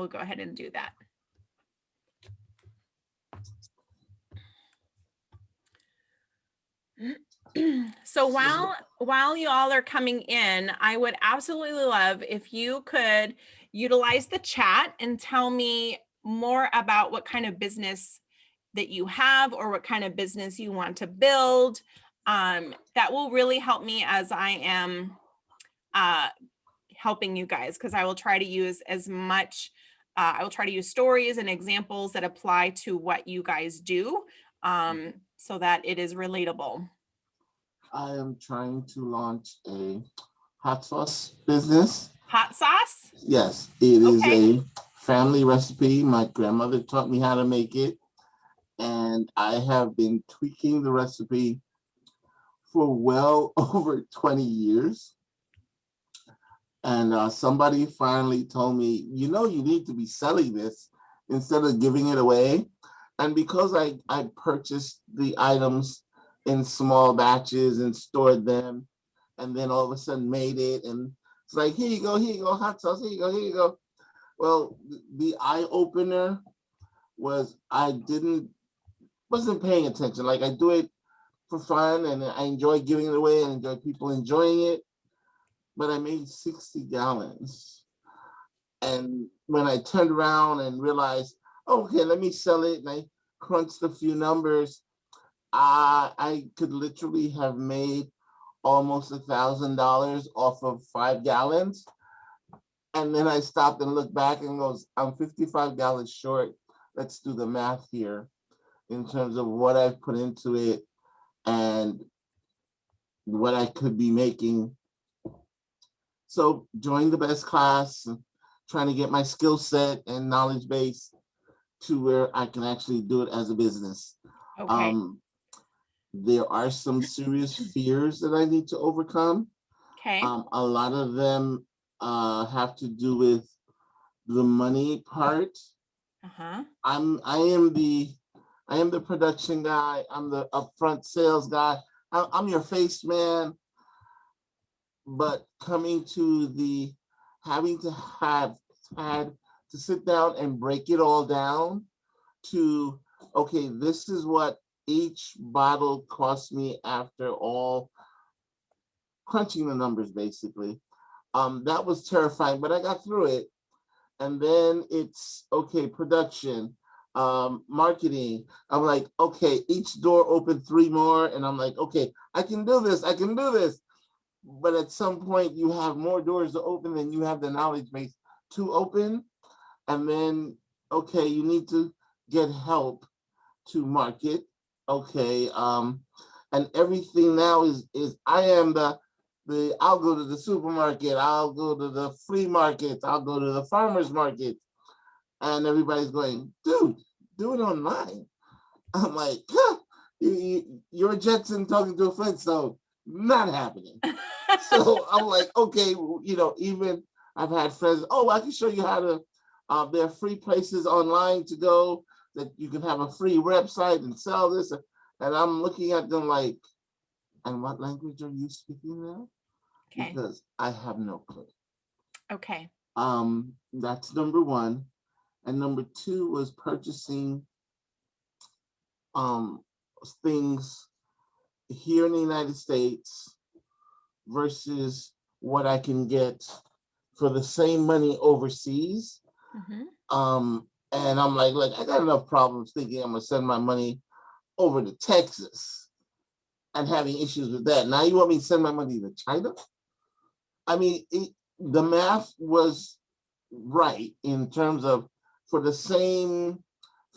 will go ahead and do that. So while you all are coming in, I would absolutely love if you could utilize the chat and tell me more about what kind of business that you have or what kind of business you want to build. That will really help me as I am helping you guys, because I will try to use as much, I will try to use stories and examples that apply to what you guys do, so that it is relatable. I am trying to launch a hot sauce business. Hot sauce? Yes, it is Okay. a family recipe. My grandmother taught me how to make it, and I have been tweaking the recipe for well over 20 years. And somebody finally told me, you need to be selling this instead of giving it away. And because I purchased the items in small batches and stored them, and then all of a sudden made it, and it's like, here you go, hot sauce, here you go. Well, the eye opener was I wasn't paying attention. Like, I do it for fun and I enjoy giving it away and enjoy people enjoying it. But I made 60 gallons. And when I turned around and realized, okay, let me sell it, and I crunched a few numbers, I could literally have made almost $1,000 off of 5 gallons. And then I stopped and looked back and goes, I'm 55 gallons short. Let's do the math here in terms of what I've put into it and what I could be making. So join the best class, trying to get my skill set and knowledge base to where I can actually do it as a business. Okay. There are some serious fears that I need to overcome. Okay. A lot of them have to do with the money part. Uh-huh. I am the production guy. I'm the upfront sales guy. I'm your face man. But coming to having to have had to sit down and break it all down to, okay, this is what each bottle cost me after all crunching the numbers, basically. That was terrifying, but I got through it. And then it's, okay, production, marketing. I'm like, okay, each door opened 3 more. And I'm like, okay, I can do this. But at some point, you have more doors to open than you have the knowledge base to open. And then, okay, you need to get help to market. Okay, and everything now is I am I'll go to the supermarket, I'll go to the flea market, I'll go to the farmer's market, and everybody's going, dude, do it online. I'm like, huh, you're a Jetson talking to a Flintstone. Not happening. So I'm like, okay, even I've had friends, oh, I can show you how to, there are free places online to go that you can have a free website and sell this. And I'm looking at them like, and what language are you speaking now? Okay. Because I have no clue. Okay. That's number one. And number two was purchasing things here in the United States versus what I can get for the same money overseas. Mm-hmm. And I'm like, look, I got enough problems thinking I'm gonna send my money over to Texas and having issues with that. Now you want me to send my money to China? I mean, the math was right in terms of for the same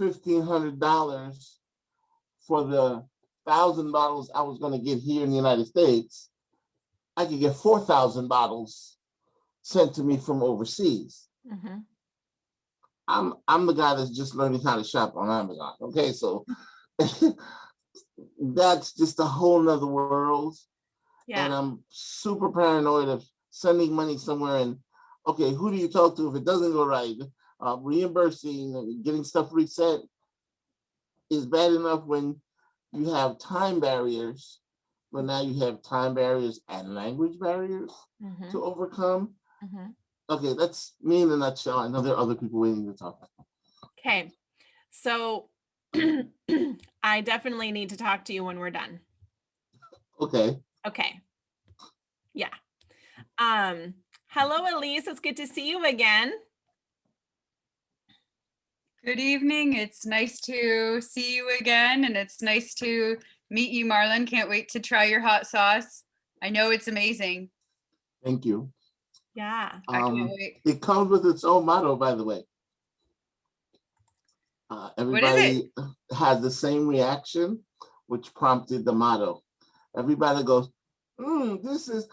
$1,500 for the 1,000 bottles I was going to get here in the United States, I could get 4,000 bottles sent to me from overseas. Mm-hmm. I'm the guy that's just learning how to shop on Amazon. Okay, so that's just a whole nother world. Yeah. And I'm super paranoid of sending money somewhere and, okay, who do you talk to if it doesn't go right? Reimbursing, getting stuff reset is bad enough when you have time barriers, but now you have time barriers and language barriers Mm-hmm. to overcome. Mm-hmm. Okay, that's me in a nutshell. I know there are other people waiting to talk. Okay, so I definitely need to talk to you when we're done. Okay. Okay. Yeah. Hello, Elise. It's good to see you again. Good evening. It's nice to see you again, and it's nice to meet you, Marlon. Can't wait to try your hot sauce. I know it's amazing. Thank you. Yeah. I can't wait. It comes with its own motto, by the way. What is it? Everybody had the same reaction, which prompted the motto. Everybody goes, this is,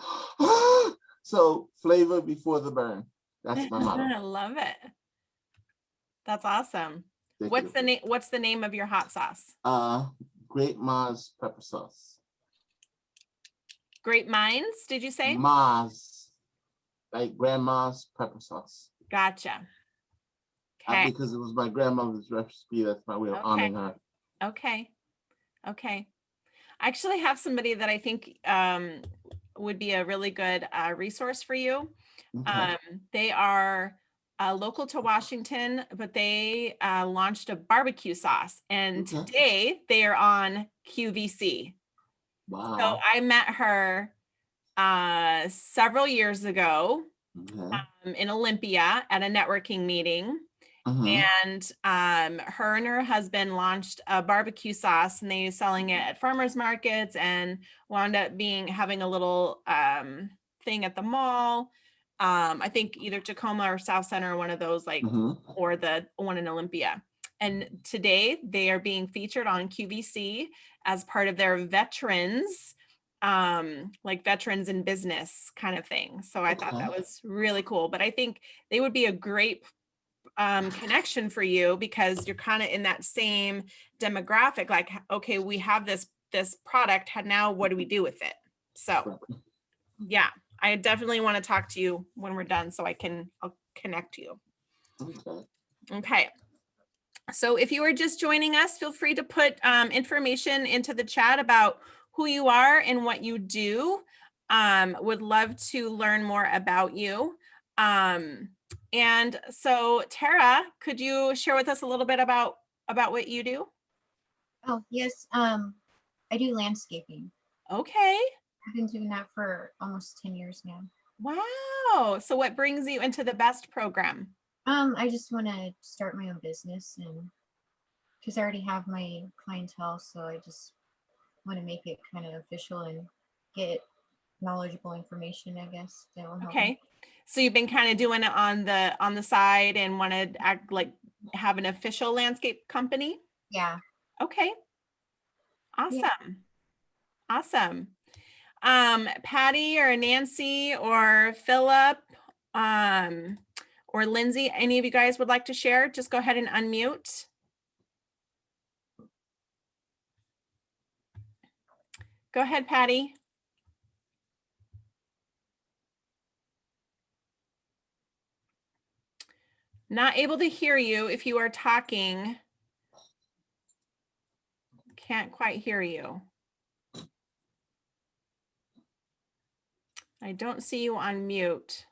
so flavor before the burn. That's my motto. I love it. That's awesome. Thank What's you. the name? What's the name of your hot sauce? Great Ma's pepper sauce. Great Minds, did you say? Ma's, like grandma's pepper sauce. Gotcha. Okay. Because it was my grandmother's recipe. That's my way of honoring her. Okay. Okay. I actually have somebody that I think would be a really good resource for you. Okay. They are local to Washington, but they launched a barbecue sauce, and Okay. today they are on QVC. So Wow. I met her several years ago Okay. in Olympia at a networking meeting. And her and her husband launched a barbecue sauce, and they were selling it at farmers markets, and wound up having a little thing at the mall. I think either Tacoma or South Center, one of those, like, or the one in Olympia. And today they are being featured on QVC as part of their veterans, like veterans in business kind of thing. So I thought that was really cool. But I think they would be a great connection for you, because you're kind of in that same demographic. Like, okay, we have this product. Now what do we do with it? So yeah, I definitely want to talk to you when we're done, so I'll connect you. Okay. So if you are just joining us, feel free to put information into the chat about who you are and what you do. Would love to learn more about you. And so Tara, could you share with us a little bit about what you do? Oh, yes. I do landscaping. Okay. I've been doing that for almost 10 years now. Wow. So what brings you into the BEST program? I just want to start my own business, and because I already have my clientele, so I just want to make it kind of official and get knowledgeable information, I guess, that will help me. Okay. So you've been kind of doing it on the side and want to act like have an official landscape company? Yeah. Okay. Awesome. Yeah. Awesome. Patty or Nancy or Philip or Lindsay, any of you guys would like to share? Just go ahead and unmute. Go ahead, Patty. Not able to hear you if you are talking. Can't quite hear you. I don't see you on mute.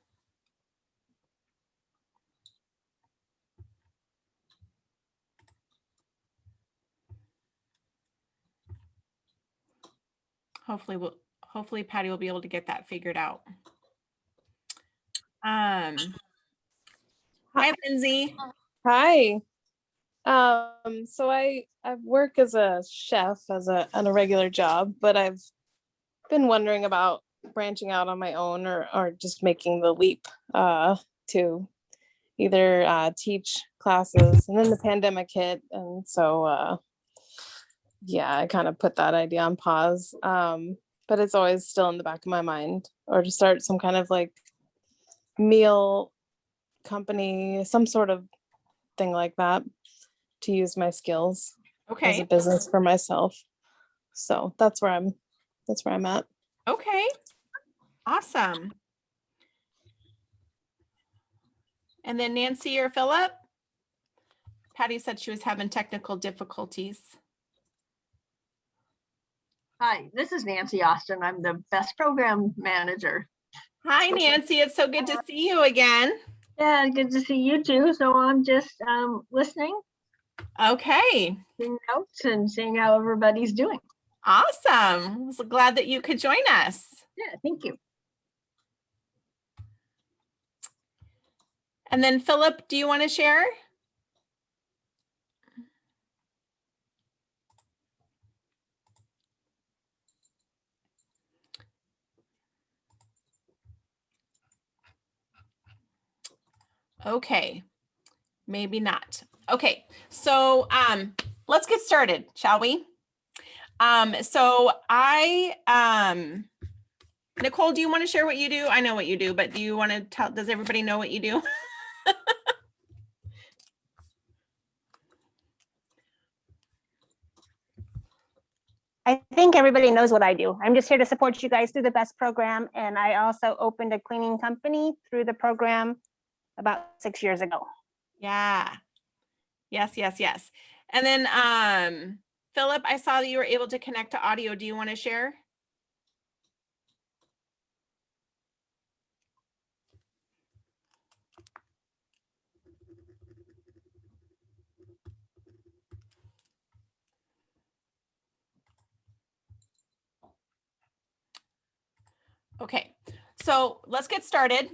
Hopefully Patty will be able to get that figured out. Hi, Lindsay. Hi. So I work as a chef on a regular job, but I've been wondering about branching out on my own or just making the leap to either teach classes. And then the pandemic hit, and so yeah, I kind of put that idea on pause. But it's always still in the back of my mind, or to start some kind of like meal company, some sort of thing like that, to use my skills as a business for myself. So that's where I'm at. Okay. Awesome. And then Nancy or Philip? Patty said she was having technical difficulties. Hi, this is Nancy Austin. I'm the BEST program manager. Hi, Nancy. It's so good to see you again. Yeah, good to see you too. So I'm just listening, Okay. taking notes, and seeing how everybody's doing. Awesome. I'm so glad that you could join us. Yeah, thank you. And then Philip, do you want to share? Okay, maybe not. Okay, so let's get started, shall we? Nicole, do you want to share what you do? I know what you do, but do you want to tell, does everybody know what you do? I think everybody knows what I do. I'm just here to support you guys through the BEST program. And I also opened a cleaning company through the program about 6 years ago. Yeah. Yes, yes, yes. And then Philip, I saw that you were able to connect to audio. Do you want to share? Okay, so let's get started.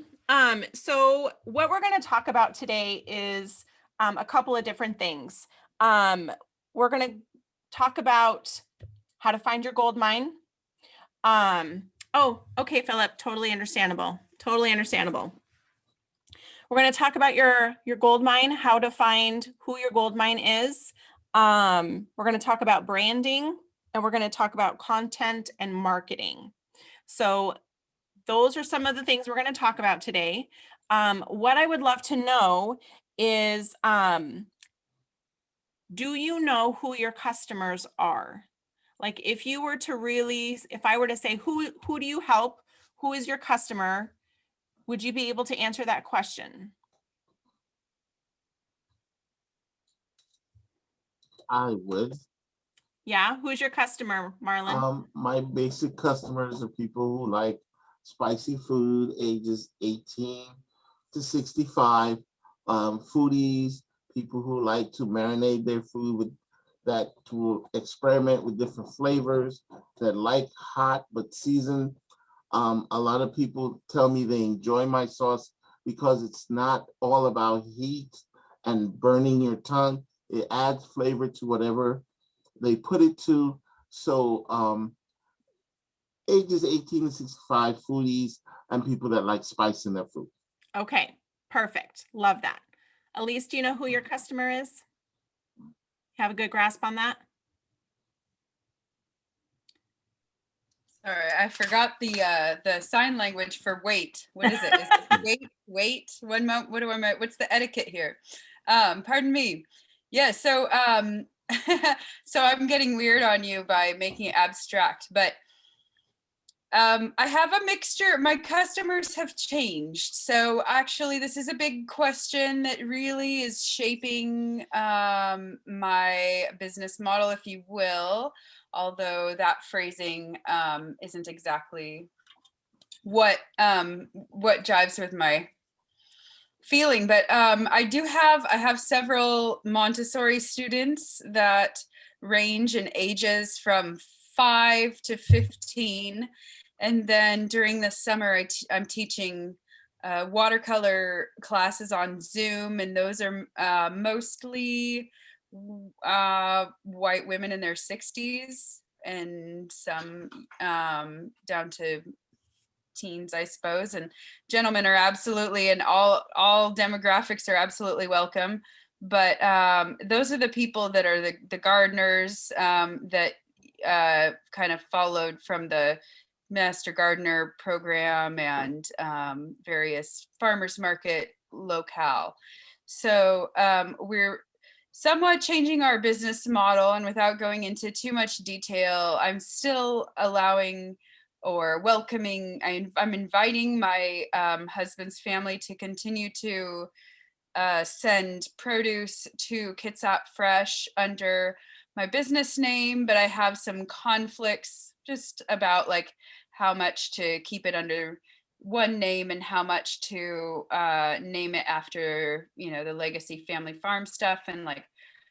So what we're going to talk about today is a couple of different things. We're going to talk about how to find your gold mine. Oh, okay, Philip, totally understandable. Totally understandable. We're going to talk about your gold mine, how to find who your gold mine is. We're going to talk about branding, and we're going to talk about content and marketing. So those are some of the things we're going to talk about today. What I would love to know is, do you know who your customers are? Like if you were to really, if I were to say, who do you help? Who is your customer? Would you be able to answer that question? I would. Yeah, who's your customer, Marlon? My basic customers are people who like spicy food, ages 18 to 65, foodies, people who like to marinate their food with that, to experiment with different flavors, that like hot but seasoned. A lot of people tell me they enjoy my sauce because it's not all about heat and burning your tongue. It adds flavor to whatever they put it to. So ages 18 to 65, foodies, and people that like spice in their food. Okay, perfect. Love that. Elise, do you know who your customer is? Have a good grasp on that? Sorry, I forgot the sign language for wait. What is it? Is it wait? 1 moment. What's the etiquette here? Pardon me. Yeah, so so I'm getting weird on you by making it abstract, but I have a mixture. My customers have changed. So actually, this is a big question that really is shaping my business model, if you will, although that phrasing isn't exactly what jives with my feeling. But I have several Montessori students that range in ages from 5 to 15. And then during the summer, I'm teaching watercolor classes on Zoom, and those are mostly white women in their 60s and some down to teens, I suppose. And gentlemen are absolutely, and all demographics are absolutely welcome. But those are the people that are the gardeners that kind of followed from the Master Gardener program and various farmers market locale. So we're somewhat changing our business model, and without going into too much detail, I'm still allowing or welcoming, I'm inviting my husband's family to continue to send produce to Kitsap Fresh under my business name, but I have some conflicts just about like how much to keep it under one name and how much to name it after, you know, the legacy family farm stuff. And like,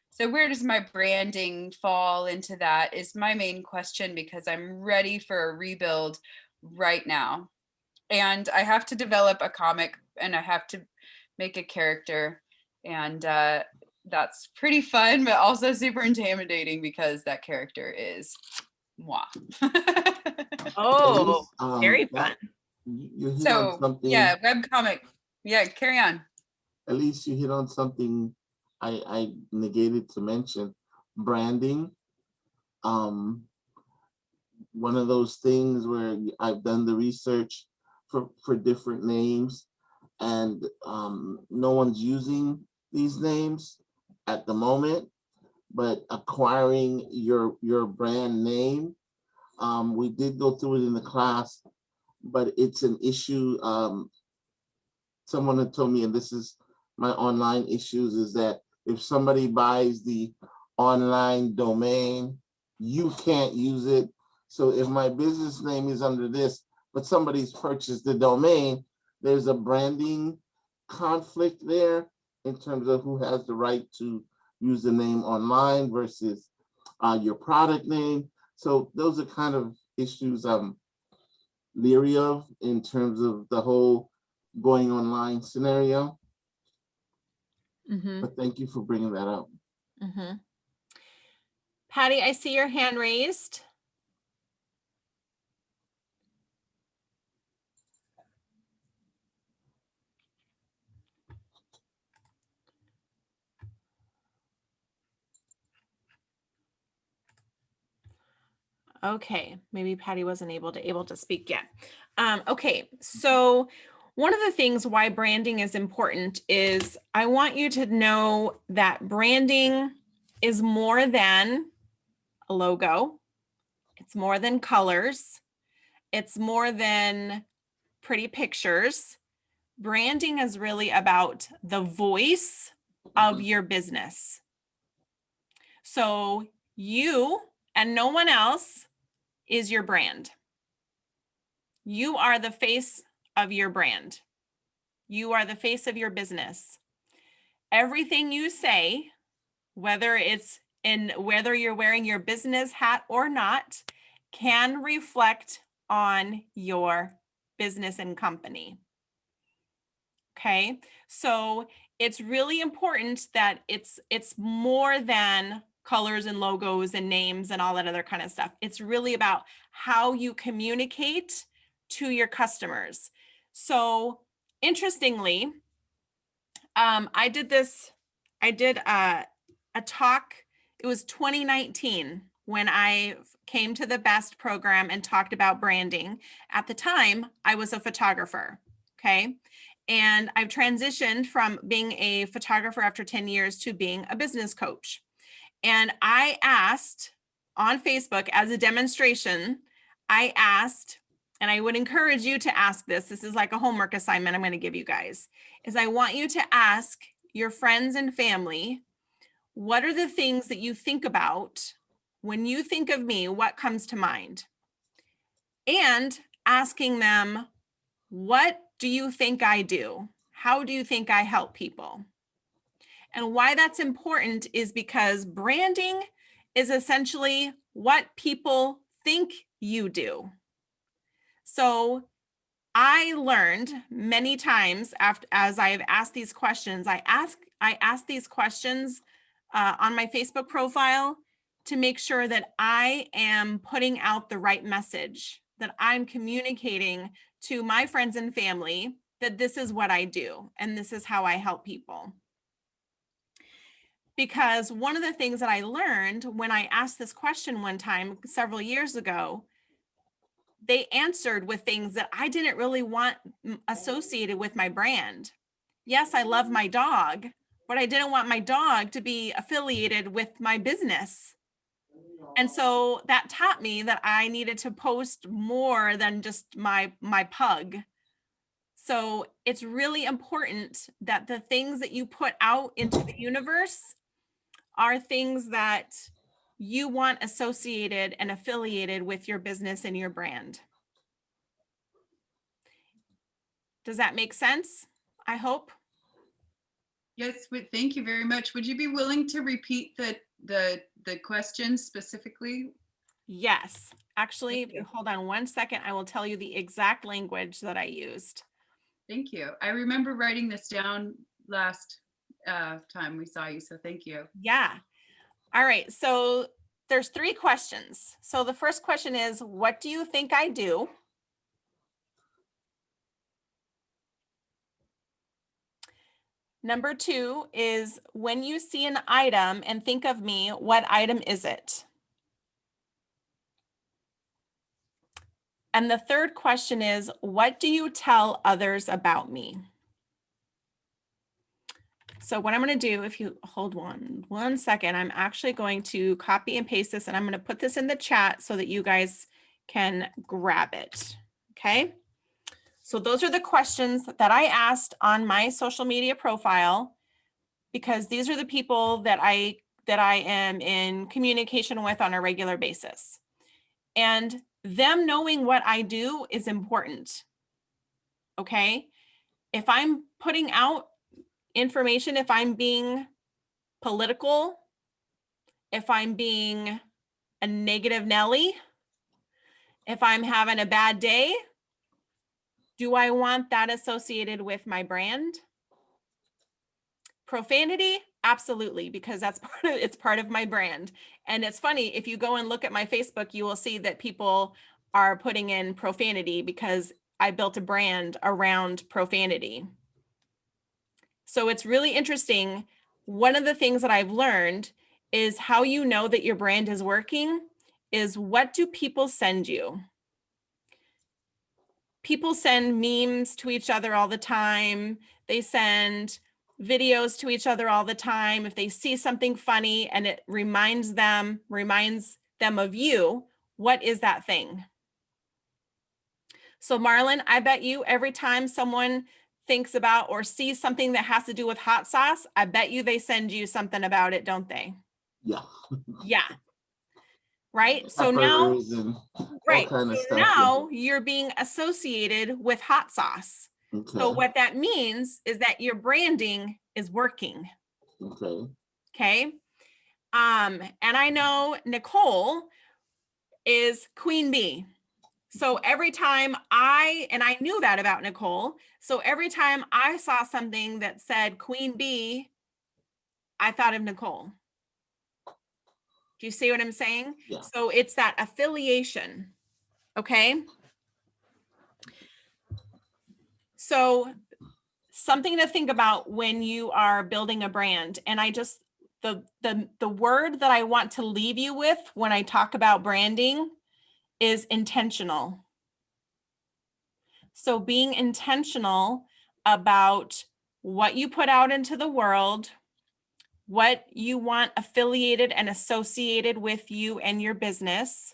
so where does my branding fall into that is my main question, because I'm ready for a rebuild right now. And I have to develop a comic and I have to make a character. And that's pretty fun, but also super intimidating because that character is moi. Oh, Elise, very that- fun. you hit on So something. yeah, webcomic. Yeah, carry on. At least you hit on something I negated to mention. Branding. One of those things where I've done the research for different names, and no one's using these names at the moment, but acquiring your brand name, we did go through it in the class, but it's an issue. Someone had told me, and this is my online issues, is that if somebody buys the online domain, you can't use it. So if my business name is under this, but somebody's purchased the domain, there's a branding conflict there in terms of who has the right to use the name online versus your product name. So those are kind of issues I'm leery of in terms of the whole going online scenario. Mm-hmm, But thank you for bringing that up. mm-hmm. Patty, I see your hand raised. Okay, maybe Patty wasn't able to speak yet. Okay, so one of the things why branding is important is I want you to know that branding is more than a logo. It's more than colors. It's more than pretty pictures. Branding is really about the voice of your business. So you and no one else is your brand. You are the face of your brand. You are the face of your business. Everything you say, whether you're wearing your business hat or not, can reflect on your business and company. Okay, so it's really important that it's more than colors and logos and names and all that other kind of stuff. It's really about how you communicate to your customers. So interestingly, I did a talk. It was 2019 when I came to the BEST program and talked about branding. At the time, I was a photographer. Okay. And I've transitioned from being a photographer after 10 years to being a business coach. And I asked on Facebook as a demonstration, I asked, and I would encourage you to ask this. This is like a homework assignment I'm going to give you guys, is I want you to ask your friends and family, what are the things that you think about when you think of me? What comes to mind? And asking them, what do you think I do? How do you think I help people? And why that's important is because branding is essentially what people think you do. So I learned many times as I have asked these questions, I ask these questions on my Facebook profile to make sure that I am putting out the right message, that I'm communicating to my friends and family that this is what I do and this is how I help people. Because one of the things that I learned when I asked this question one time several years ago, they answered with things that I didn't really want associated with my brand. Yes, I love my dog, but I didn't want my dog to be affiliated with my business. And so that taught me that I needed to post more than just my pug. So it's really important that the things that you put out into the universe are things that you want associated and affiliated with your business and your brand. Does that make sense? I hope. Yes, thank you very much. Would you be willing to repeat the questions specifically? Yes, actually, Thank you. hold on one second. I will tell you the exact language that I used. Thank you. I remember writing this down last time we saw you, so thank you. Yeah. All right. So there's 3 questions. So the first question is, what do you think I do? Number 2 is, when you see an item and think of me, what item is it? And the third question is, what do you tell others about me? So what I'm going to do, if you hold one second, I'm actually going to copy and paste this, and I'm going to put this in the chat so that you guys can grab it. Okay. So those are the questions that I asked on my social media profile, because these are the people that I am in communication with on a regular basis. And them knowing what I do is important. Okay. If I'm putting out information, if I'm being political, if I'm being a negative Nelly, if I'm having a bad day, do I want that associated with my brand? Profanity? Absolutely, because that's it's part of my brand. And it's funny, if you go and look at my Facebook, you will see that people are putting in profanity because I built a brand around profanity. So it's really interesting. One of the things that I've learned is how you know that your brand is working is, what do people send you? People send memes to each other all the time. They send videos to each other all the time. If they see something funny and it reminds them of you, what is that thing? So Marlon, I bet you every time someone thinks about or sees something that has to do with hot sauce, I bet you they send you something about it, don't they? Yeah. Yeah. Right. So now, Peppers and all right. kind of So stuff. now you're being associated with hot sauce. Okay. So what that means is that your branding is working. Okay. Okay. And I know Nicole is Queen Bee. So every time I knew that about Nicole. So every time I saw something that said Queen Bee, I thought of Nicole. Do you see what I'm saying? Yeah. So it's that affiliation. Okay. So something to think about when you are building a brand. And I just, the word that I want to leave you with when I talk about branding is intentional. So being intentional about what you put out into the world, what you want affiliated and associated with you and your business.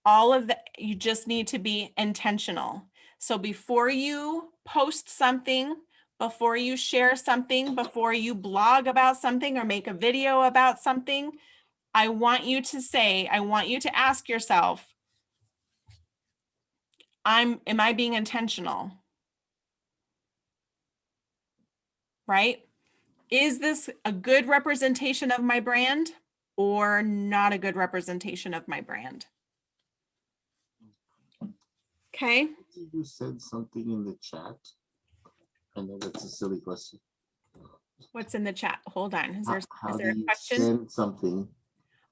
All of that, you just need to be intentional. So before you post something, before you share something, before you blog about something or make a video about something, I want you to ask yourself, am I being intentional? Right? Is this a good representation of my brand or not a good representation of my brand? Okay. You said something in the chat. I know that's a silly question. What's in the chat? Hold on. Is there How a do you question? send something?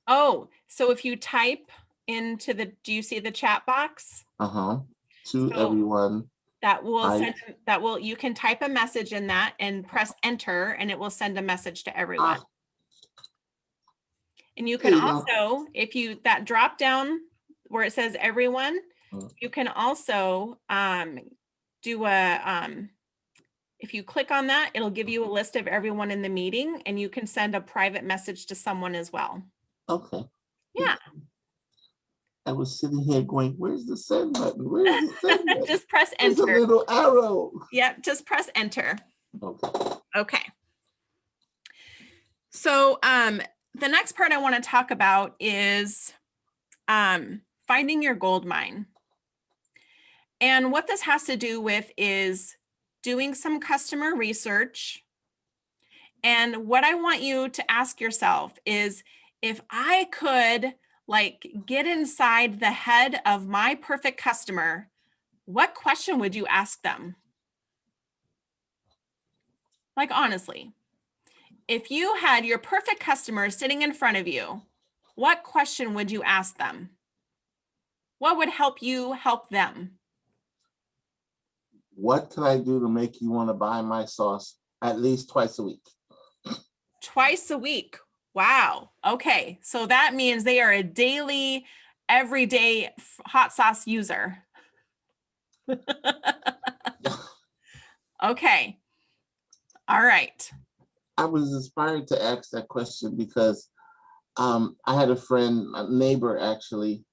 Oh, so if you type into do you see the chat box? To So everyone. You can type a message in that and press enter, and it will send a message to everyone. And you can There you also, that drop down where it says everyone, you can also do if you click on that, it'll give you a list of everyone in the meeting, and you can send a private message to someone as well. Okay. Yeah. I was sitting here going, where's the send button? Where's the send button? Just press There's enter. a little arrow. Yep, just press enter. Okay. Okay. So the next part I want to talk about is finding your gold mine. And what this has to do with is doing some customer research. And what I want you to ask yourself is, if I could like get inside the head of my perfect customer, what question would you ask them? Like, honestly, if you had your perfect customer sitting in front of you, what question would you ask them? What would help you help them? What can I do to make you want to buy my sauce at least twice a week? Twice a week. Wow. Okay. So that means they are a daily, everyday hot sauce user. Okay. All right. I was inspired to ask that question because I had a friend, a neighbor actually,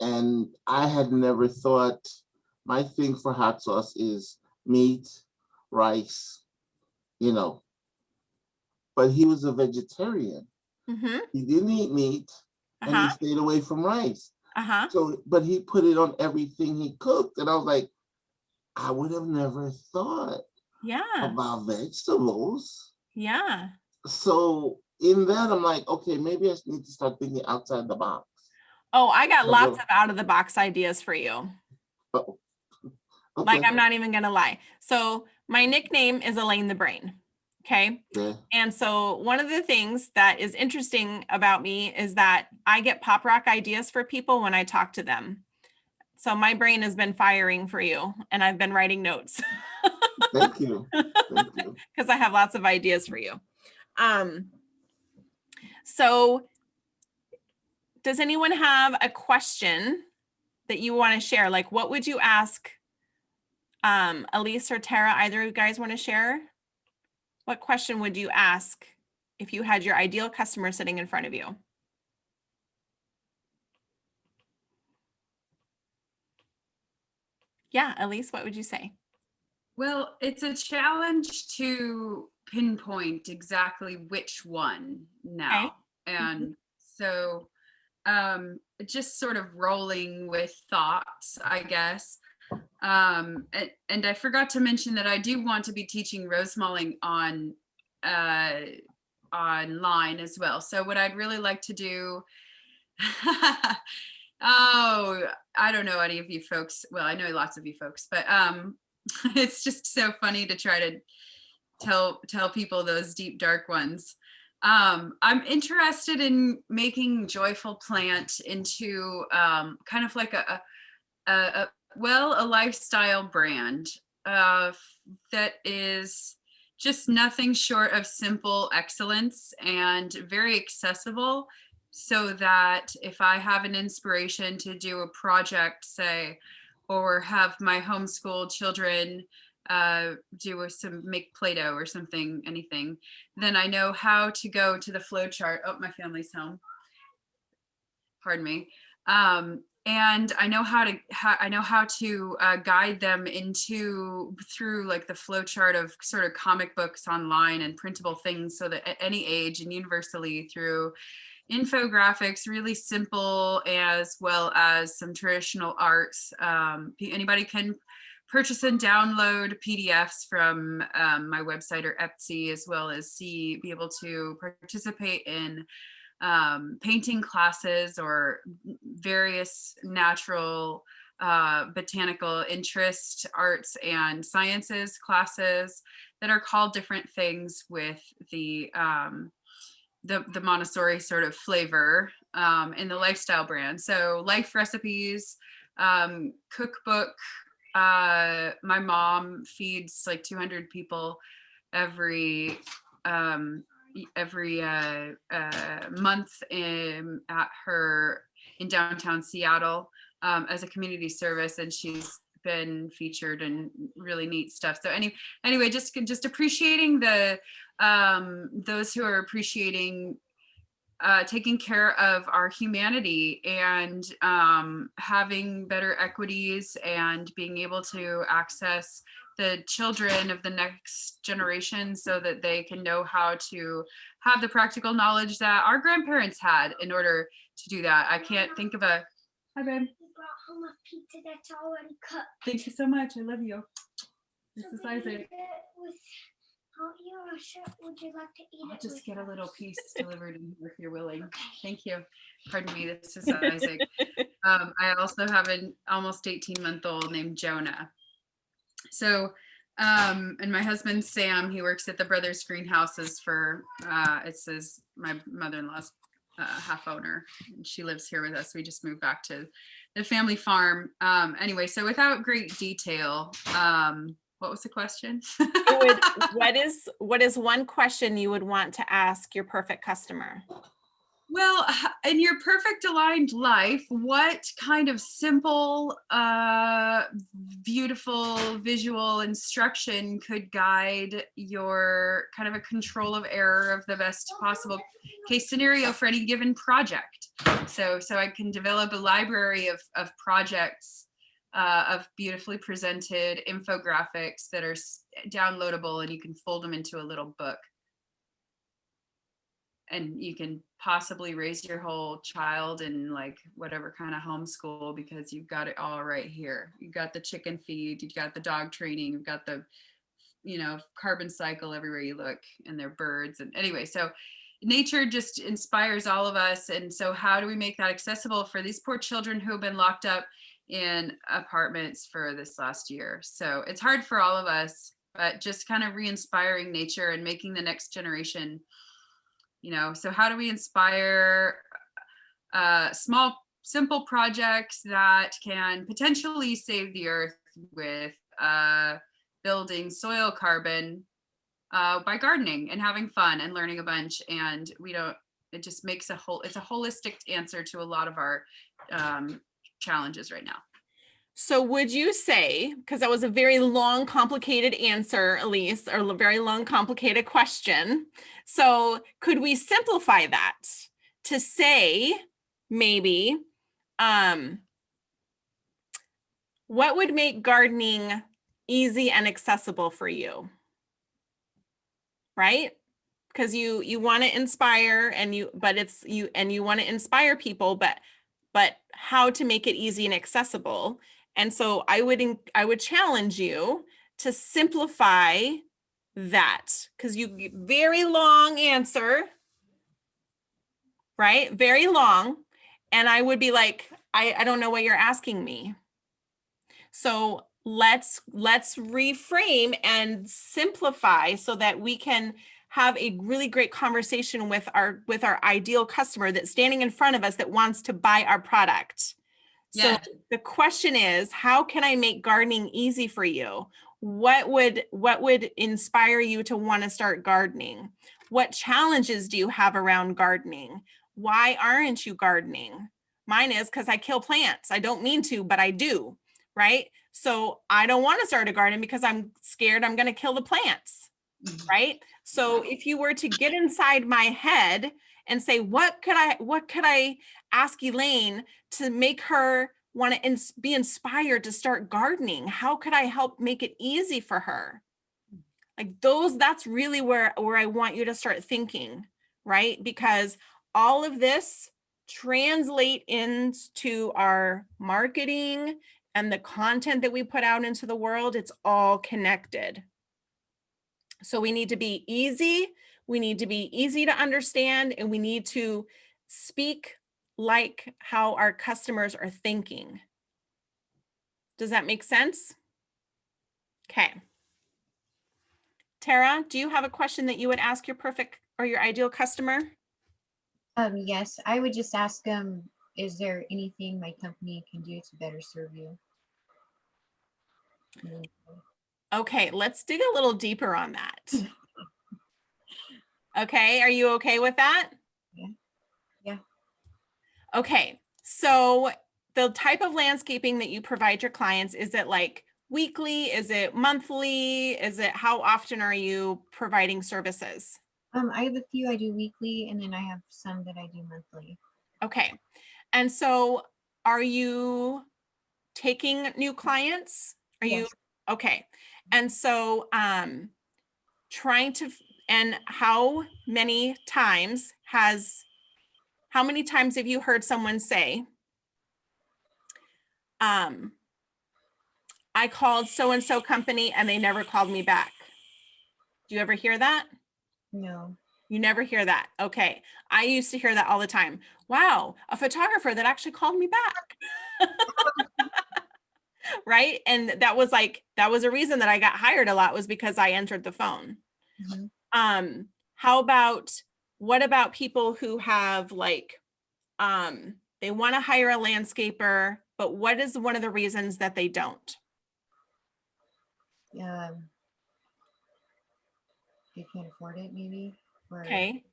and I had never thought my thing for hot sauce is meat, rice, you know, but he was a vegetarian. Mm-hmm. He didn't eat meat and he Uh-huh. stayed away from rice. Uh-huh. So, but he put it on everything he cooked. And I was like, I would have never thought Yeah. about vegetables. Yeah. So in that, I'm like, okay, maybe I need to start thinking outside the box. Oh, I got So lots the- of out of the box ideas for you. Oh, Like, okay. I'm not even going to lie. So my nickname is Elaine the Brain. Okay. Okay. And so one of the things that is interesting about me is that I get pop rock ideas for people when I talk to them. So my brain has been firing for you, and I've been writing notes Thank you. Thank you. because I have lots of ideas for you. So does anyone have a question that you want to share? Like, what would you ask Elise or Tara? Either of you guys want to share? What question would you ask if you had your ideal customer sitting in front of you? Yeah, Elise, what would you say? Well, it's a challenge to pinpoint exactly which one now. And so just sort of rolling with thoughts, I guess. And I forgot to mention that I do want to be teaching rose mulling on online as well. So what I'd really like to do oh, I don't know any of you folks. Well, I know lots of you folks, but it's just so funny to try to tell people those deep dark ones. I'm interested in making Joyful Plant into kind of like a lifestyle brand that is just nothing short of simple excellence and very accessible, so that if I have an inspiration to do a project, say, or have my homeschool children make Play-Doh or something, anything, then I know how to go to the flow chart. Oh, my family's home. Pardon me. And I know how to guide them through like the flow chart of sort of comic books online and printable things, so that at any age and universally through infographics, really simple, as well as some traditional arts. Anybody can purchase and download PDFs from my website or Etsy, as well as be able to participate in painting classes or various natural, botanical interest, arts and sciences classes that are called different things with the Montessori sort of flavor in the lifestyle brand. So life recipes, cookbook. My mom feeds like 200 people every month in downtown Seattle as a community service, and she's been featured in really neat stuff. So anyway, just appreciating the those who are appreciating taking care of our humanity and having better equities and being able to access the children of the next generation, so that they can know how to have the practical knowledge that our grandparents had in order to do that. I can't think of a, hi babe. brought home a pizza that's already cooked. Thank you so much. I love you. This So is would you Isaac. eat it with hot or would you like to eat I'll it just with get a little rice? piece delivered in here if you're willing. Okay. Thank you. Pardon me, this is Isaac. I also have an almost 18-month-old named Jonah. So, and my husband, Sam, he works at the Brothers Greenhouses for, it says my mother-in-law's half owner, and she lives here with us. We just moved back to the family farm. Anyway, so without great detail, what was the question? What is one question you would want to ask your perfect customer? Well, in your perfect aligned life, what kind of simple, beautiful visual instruction could guide your kind of a control of error of the best possible case scenario for any given project? So I can develop a library of projects, of beautifully presented infographics that are downloadable, and you can fold them into a little book. And you can possibly raise your whole child in like whatever kind of homeschool, because you've got it all right here. You've got the chicken feed, you've got the dog training, you've got the, carbon cycle everywhere you look, and they're birds. And anyway, so nature just inspires all of us. And so how do we make that accessible for these poor children who have been locked up in apartments for this last year? So it's hard for all of us, but just kind of re-inspiring nature and making the next generation. So how do we inspire small, simple projects that can potentially save the earth with building soil carbon by gardening and having fun and learning a bunch? And it just makes it's a holistic answer to a lot of our challenges right now. So would you say, because that was a very long, complicated answer, Elise, or a very long, complicated question. So could we simplify that to say maybe, what would make gardening easy and accessible for you? Right? Because you want to inspire and you want to inspire people, but how to make it easy and accessible. And so I would challenge you to simplify that, because you very long answer, right? Very long. And I would be like, I don't know what you're asking me. So let's reframe and simplify so that we can have a really great conversation with our ideal customer that's standing in front of us that wants to buy our product. So the question is, how can I make gardening easy for you? What would inspire you to want to start gardening? What challenges do you have around gardening? Why aren't you gardening? Mine is because I kill plants. I don't mean to, but I do, right? So I don't want to start a garden because I'm scared I'm going to kill the plants, right? So if you were to get inside my head and say, what could I ask Elaine to make her want to be inspired to start gardening? How could I help make it easy for her? Like that's really where I want you to start thinking, right? Because all of this translate into our marketing and the content that we put out into the world. It's all connected. So we need to be easy. We need to be easy to understand, and we need to speak like how our customers are thinking. Does that make sense? Okay. Tara, do you have a question that you would ask your perfect or your ideal customer? Yes, I would just ask them, is there anything my company can do to better serve you? Okay, let's dig a little deeper on that. Okay, are you okay with that? Yeah. Okay, so the type of landscaping that you provide your clients, is it like weekly? Is it monthly? Is it, how often are you providing services? I have a few I do weekly, and then I have some that I do monthly. Okay, and so are you taking new clients? Are you? Okay, and so trying to, and how many times have you heard someone say, I called so-and-so company and they never called me back. Do you ever hear that? No. You never hear that. Okay. I used to hear that all the time. Wow, a photographer that actually called me back. Right? And that was a reason that I got hired a lot, was because I answered the phone. Mhm. What about people who have like, they want to hire a landscaper, but what is one of the reasons that they don't? They can't afford it, maybe. Or Okay.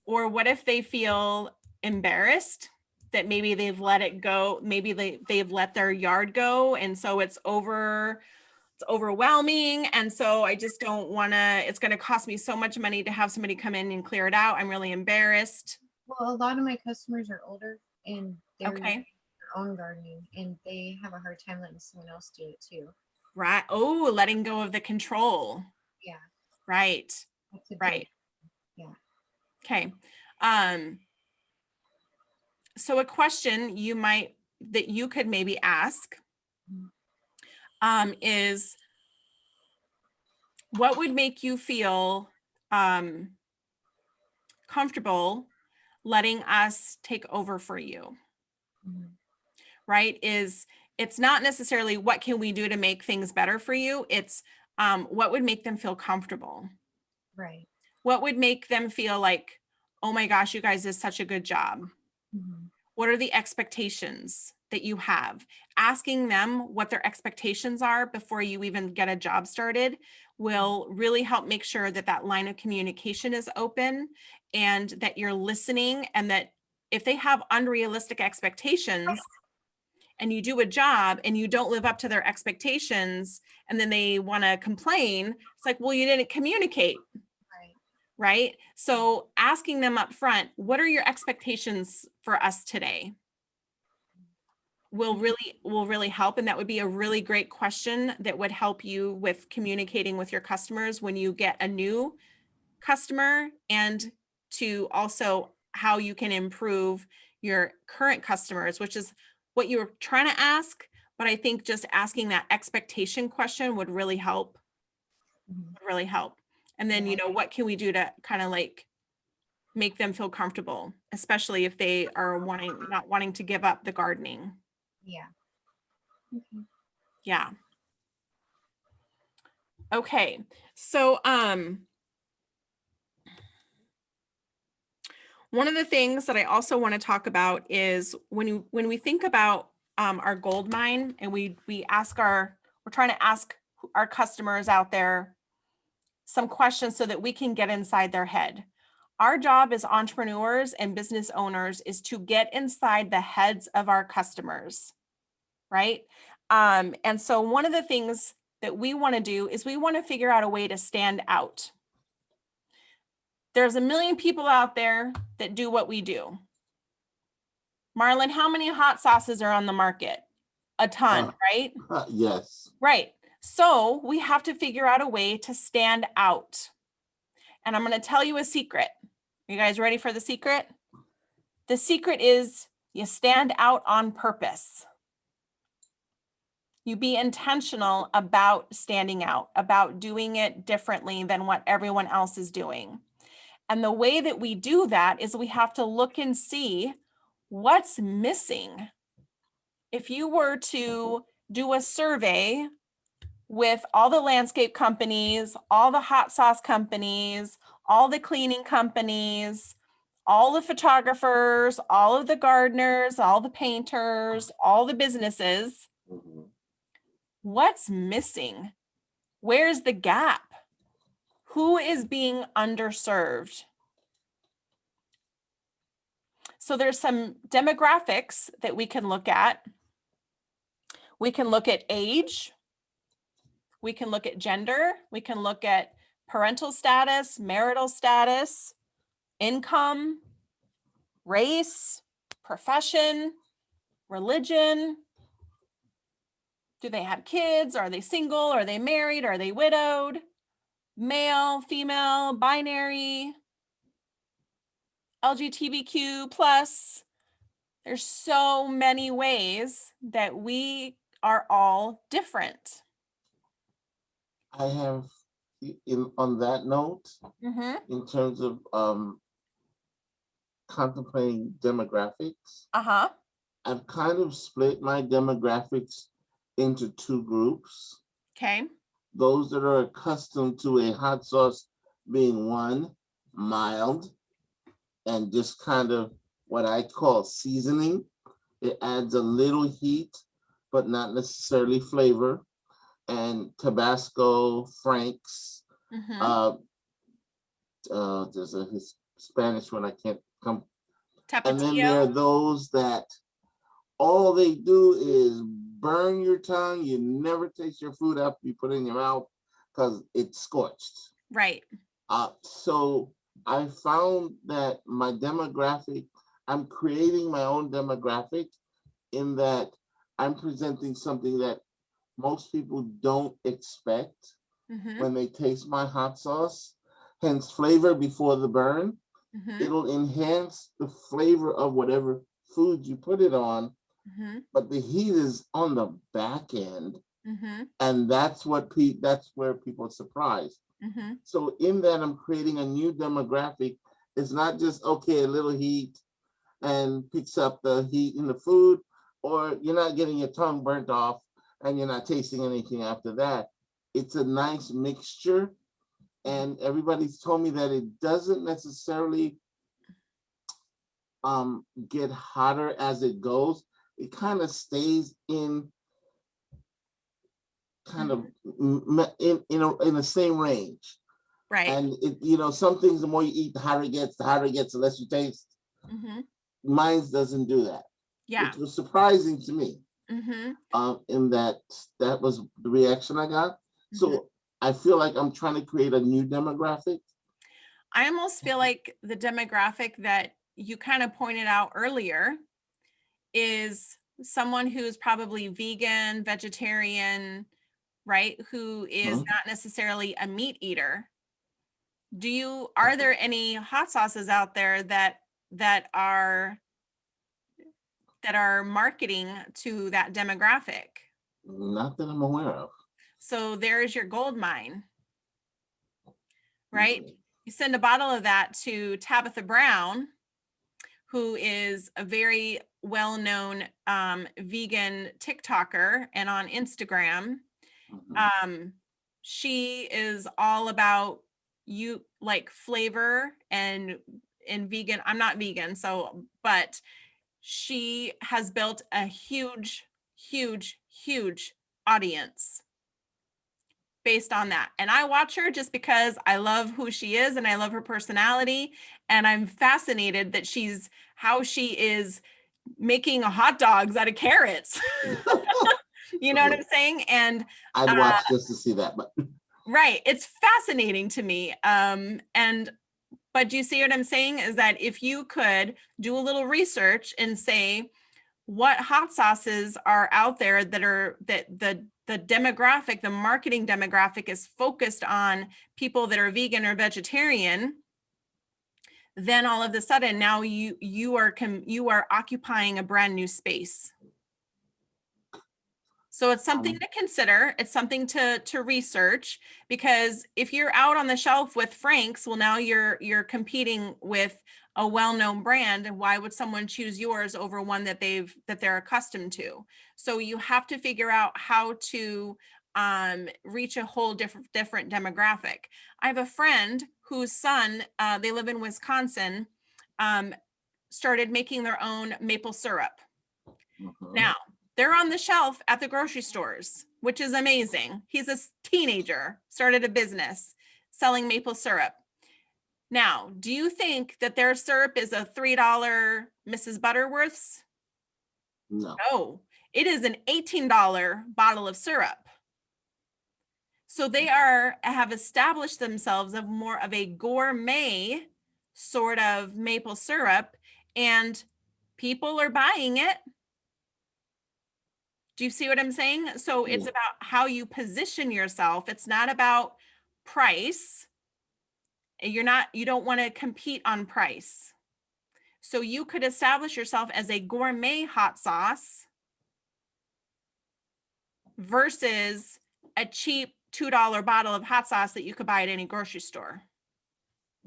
Or what if they feel embarrassed that maybe they've let it go, maybe they've let their yard go, and so it's overwhelming, and so I just don't want to, it's going to cost me so much money to have somebody come in and clear it out. I'm really embarrassed. Well, a lot of my customers are older and they're Okay. doing their own gardening, and they have a hard time letting someone else do it too. Right. Oh, letting go of the control. Yeah. Right. That's a big, Right. yeah. Okay. So a question that you could maybe ask is, what would make you feel comfortable letting us take over for you? Mhm. Right? It's not necessarily what can we do to make things better for you. It's what would make them feel comfortable? Right. What would make them feel like, oh my gosh, you guys did such a good job? Mhm. What are the expectations that you have? Asking them what their expectations are before you even get a job started will really help make sure that that line of communication is open, and that you're listening, and that if they have unrealistic expectations and you do a job and you don't live up to their expectations, and then they want to complain, it's like, well, you didn't communicate. Right. Right? So asking them up front, what are your expectations for us today? Will really help. And that would be a really great question that would help you with communicating with your customers when you get a new customer, and to also how you can improve your current customers, which is what you were trying to ask. But I think just asking that expectation question would really help. Mhm. Really help. And then, Yeah. what can we do to kind of like make them feel comfortable, especially if they are not wanting to give up the gardening. Yeah. Okay. Yeah. Okay. So, one of the things that I also want to talk about is when we think about our gold mine, and we're trying to ask our customers out there some questions so that we can get inside their head. Our job as entrepreneurs and business owners is to get inside the heads of our customers, right? And so one of the things that we want to do is we want to figure out a way to stand out. There's a million people out there that do what we do. Marlon, how many hot sauces are on the market? A ton, right? Yes. Right. So we have to figure out a way to stand out. And I'm going to tell you a secret. Are you guys ready for the secret? The secret is you stand out on purpose. You be intentional about standing out, about doing it differently than what everyone else is doing. And the way that we do that is we have to look and see what's missing. If you were to do a survey with all the landscape companies, all the hot sauce companies, all the cleaning companies, all the photographers, all of the gardeners, all the painters, all the businesses, Mhm. what's missing? Where's the gap? Who is being underserved? So there's some demographics that we can look at. We can look at age. We can look at gender. We can look at parental status, marital status, income, race, profession, religion. Do they have kids? Are they single? Are they married? Are they widowed? Male, female, binary, LGBTQ plus. There's so many ways that we are all different. I have, on that note, Mm-hmm. in terms of contemplating demographics, Uh-huh. I've kind of split my demographics into two groups. Okay. Those that are accustomed to a hot sauce being one, mild, and just kind of what I call seasoning. It adds a little heat, but not necessarily flavor. And Tabasco, Frank's, Mm-hmm. there's a Spanish one I can't come. And then there are Tapatio. those that all they do is burn your tongue. You never taste your food after you put it in your mouth because it's scorched. Right. So I found that my demographic, I'm creating my own demographic in that I'm presenting something that most people don't expect Mm-hmm. when they taste my hot sauce. Hence flavor before the burn. Mm-hmm. It'll enhance the flavor of whatever food you put it on, Mm-hmm. but the heat is on the back end, Mm-hmm. and that's where people are surprised. Mm-hmm. So in that, I'm creating a new demographic. It's not just, okay, a little heat and picks up the heat in the food, or you're not getting your tongue burnt off and you're not tasting anything after that. It's a nice mixture. And everybody's told me that it doesn't necessarily get hotter as it goes. It kind of stays in kind of in the same range. Right. And it, some things, the more you eat, the hotter it gets, the less you taste. Mm-hmm. Mine doesn't do that. Yeah. Which was surprising to me. Mm-hmm. In that was the reaction I got. Mm-hmm. So I feel like I'm trying to create a new demographic. I almost feel like the demographic that you kind of pointed out earlier is someone who's probably vegan, vegetarian, right? Who is not necessarily a meat eater. Are there any hot sauces out there that are marketing to that demographic? Not that I'm aware of. So there's your gold mine, right? You send a bottle of that to Tabitha Brown, who is a very well-known vegan TikToker and on Instagram. She is all about flavor and vegan. I'm not vegan, but she has built a huge audience based on that. And I watch her just because I love who she is and I love her personality. And I'm fascinated that how she is making hot dogs out of carrots. You know what I'm saying? And I'd watch just to see that, but right. It's fascinating to me. But do you see what I'm saying? Is that if you could do a little research and say what hot sauces are out there that the demographic, the marketing demographic is focused on people that are vegan or vegetarian, then all of a sudden now you are occupying a brand new space. So it's something to consider. It's something to research, because if you're out on the shelf with Frank's, well, now you're competing with a well-known brand, and why would someone choose yours over one that they're accustomed to? So you have to figure out how to reach a whole different demographic. I have a friend whose son, they live in Wisconsin, started making their own maple syrup. Now, they're on the shelf at the grocery stores, which is amazing. He's a teenager, started a business selling maple syrup. Now, do you think that their syrup is a $3 Mrs. Butterworth's? No, it is an $18 bottle of syrup. So they have established themselves of more of a gourmet sort of maple syrup, and people are buying it. Do you see what I'm saying? So it's about how you position yourself. It's not about price. You don't want to compete on price. So you could establish yourself as a gourmet hot sauce versus a cheap $2 bottle of hot sauce that you could buy at any grocery store.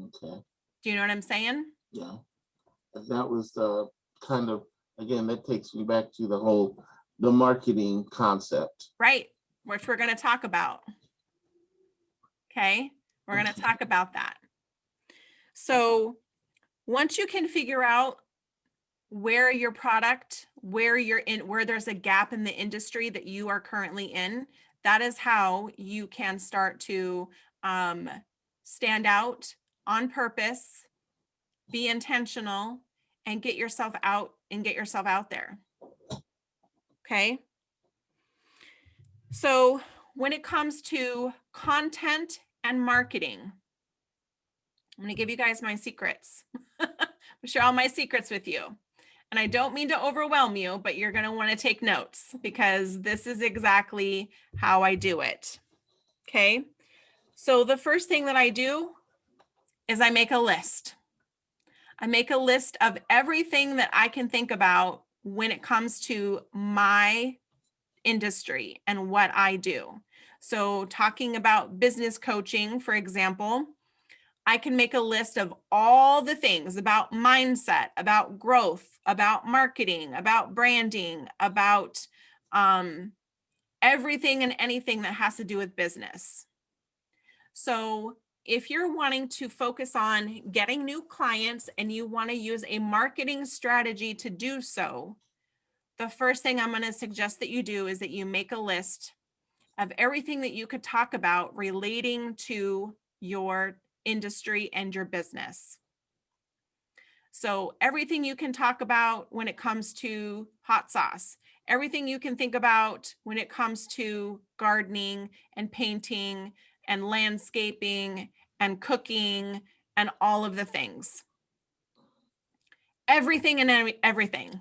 Okay, Do you know what I'm saying? yeah. That was kind of, again, that takes me back to the marketing concept. Right, which we're going to talk about. Okay, we're going to talk about that. So once you can figure out where your product, where there's a gap in the industry that you are currently in, that is how you can start to stand out on purpose, be intentional, and get yourself out there. Okay. So when it comes to content and marketing, I'm going to give you guys my secrets. I'm share all my secrets with you. And I don't mean to overwhelm you, but you're going to want to take notes because this is exactly how I do it. Okay. So the first thing that I do is I make a list. I make a list of everything that I can think about when it comes to my industry and what I do. So talking about business coaching, for example, I can make a list of all the things about mindset, about growth, about marketing, about branding, about everything and anything that has to do with business. So if you're wanting to focus on getting new clients and you want to use a marketing strategy to do so, the first thing I'm going to suggest that you do is that you make a list of everything that you could talk about relating to your industry and your business. So everything you can talk about when it comes to hot sauce, everything you can think about when it comes to gardening and painting and landscaping and cooking and all of the things. Everything and everything.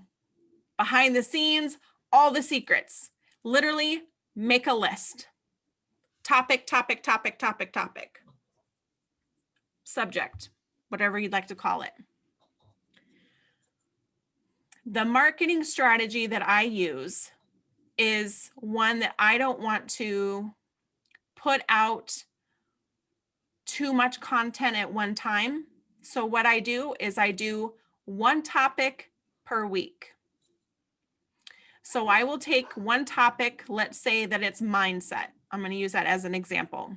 Behind the scenes, all the secrets. Literally make a list. Topic, topic, topic, topic, topic. Subject, whatever you'd like to call it. The marketing strategy that I use is one that I don't want to put out too much content at one time. So what I do is I do one topic per week. So I will take one topic, let's say that it's mindset. I'm going to use that as an example.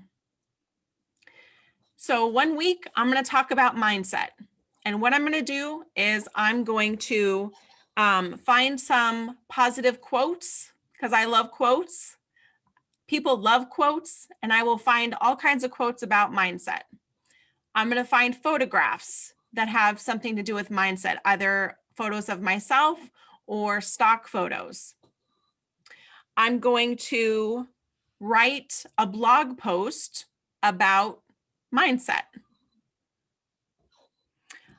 So 1 week, I'm going to talk about mindset. And what I'm going to do is I'm going to find some positive quotes because I love quotes. People love quotes, and I will find all kinds of quotes about mindset. I'm going to find photographs that have something to do with mindset, either photos of myself or stock photos. I'm going to write a blog post about mindset.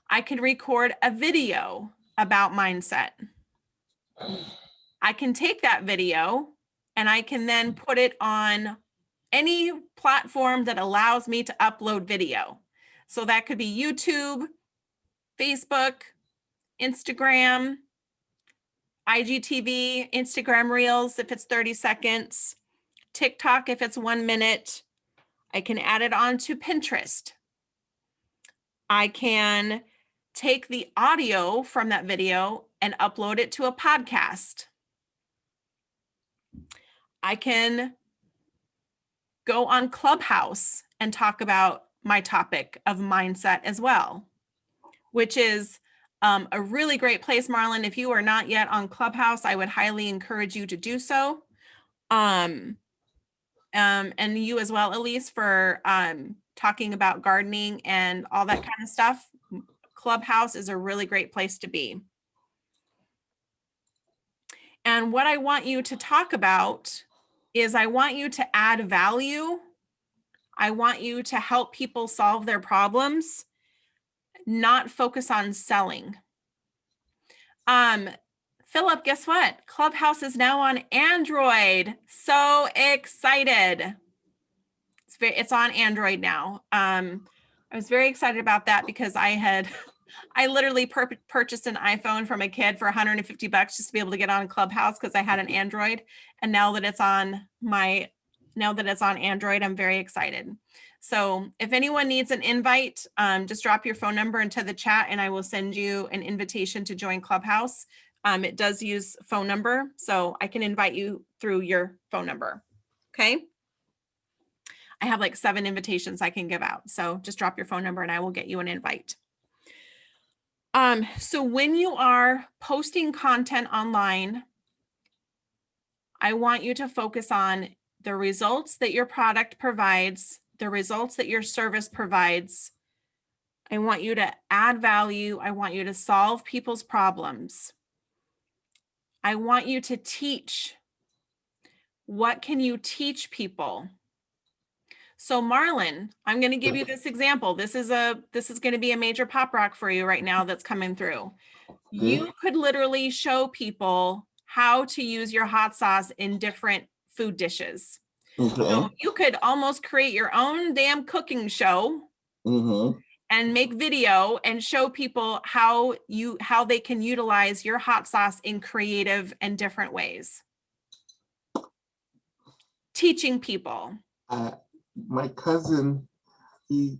I can record a video about mindset. I can take that video and I can then put it on any platform that allows me to upload video. So that could be YouTube, Facebook, Instagram, IGTV, Instagram Reels if it's 30 seconds, TikTok if it's 1 minute. I can add it on to Pinterest. I can take the audio from that video and upload it to a podcast. I can go on Clubhouse and talk about my topic of mindset as well, which is a really great place, Marlon. If you are not yet on Clubhouse, I would highly encourage you to do so. And you as well, Elise, for talking about gardening and all that kind of stuff. Clubhouse is a really great place to be. And what I want you to talk about is I want you to add value. I want you to help people solve their problems, not focus on selling. Philip, guess what? Clubhouse is now on Android. So excited. It's on Android now. I was very excited about that because I had I literally purchased an iPhone for my kid for $150 just to be able to get on Clubhouse because I had an Android. And now that it's on Android, I'm very excited. So if anyone needs an invite, just drop your phone number into the chat and I will send you an invitation to join Clubhouse. It does use phone number, so I can invite you through your phone number. Okay. I have like 7 invitations I can give out. So just drop your phone number and I will get you an invite. So when you are posting content online, I want you to focus on the results that your product provides, the results that your service provides. I want you to add value. I want you to solve people's problems. I want you to teach. What can you teach people? So Marlon, I'm going to give you this example. This is going to be a major pop rock for you right now that's coming through. You could literally show people how to use your hot sauce in different food dishes. Okay. So you could almost create your own damn cooking show and make video and show people how they can utilize your hot sauce in creative and different ways. Teaching people. My cousin, he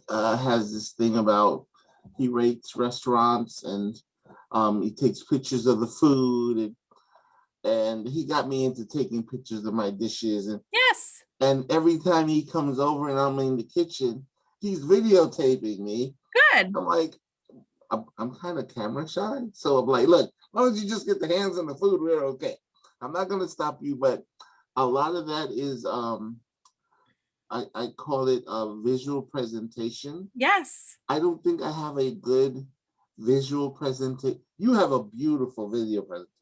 has this thing about, he rates restaurants and he takes pictures of the food and he got me into taking pictures of my dishes and every time he comes over and I'm in the kitchen, he's videotaping me. Good. I'm like, I'm kind of camera shy, so I'm like, look, as long as you just get the hands on the food, we're okay. I'm not gonna stop you, but a lot of that is I call it a visual presentation. Yes. I don't think I have a good visual presentation. You have a beautiful video presentation,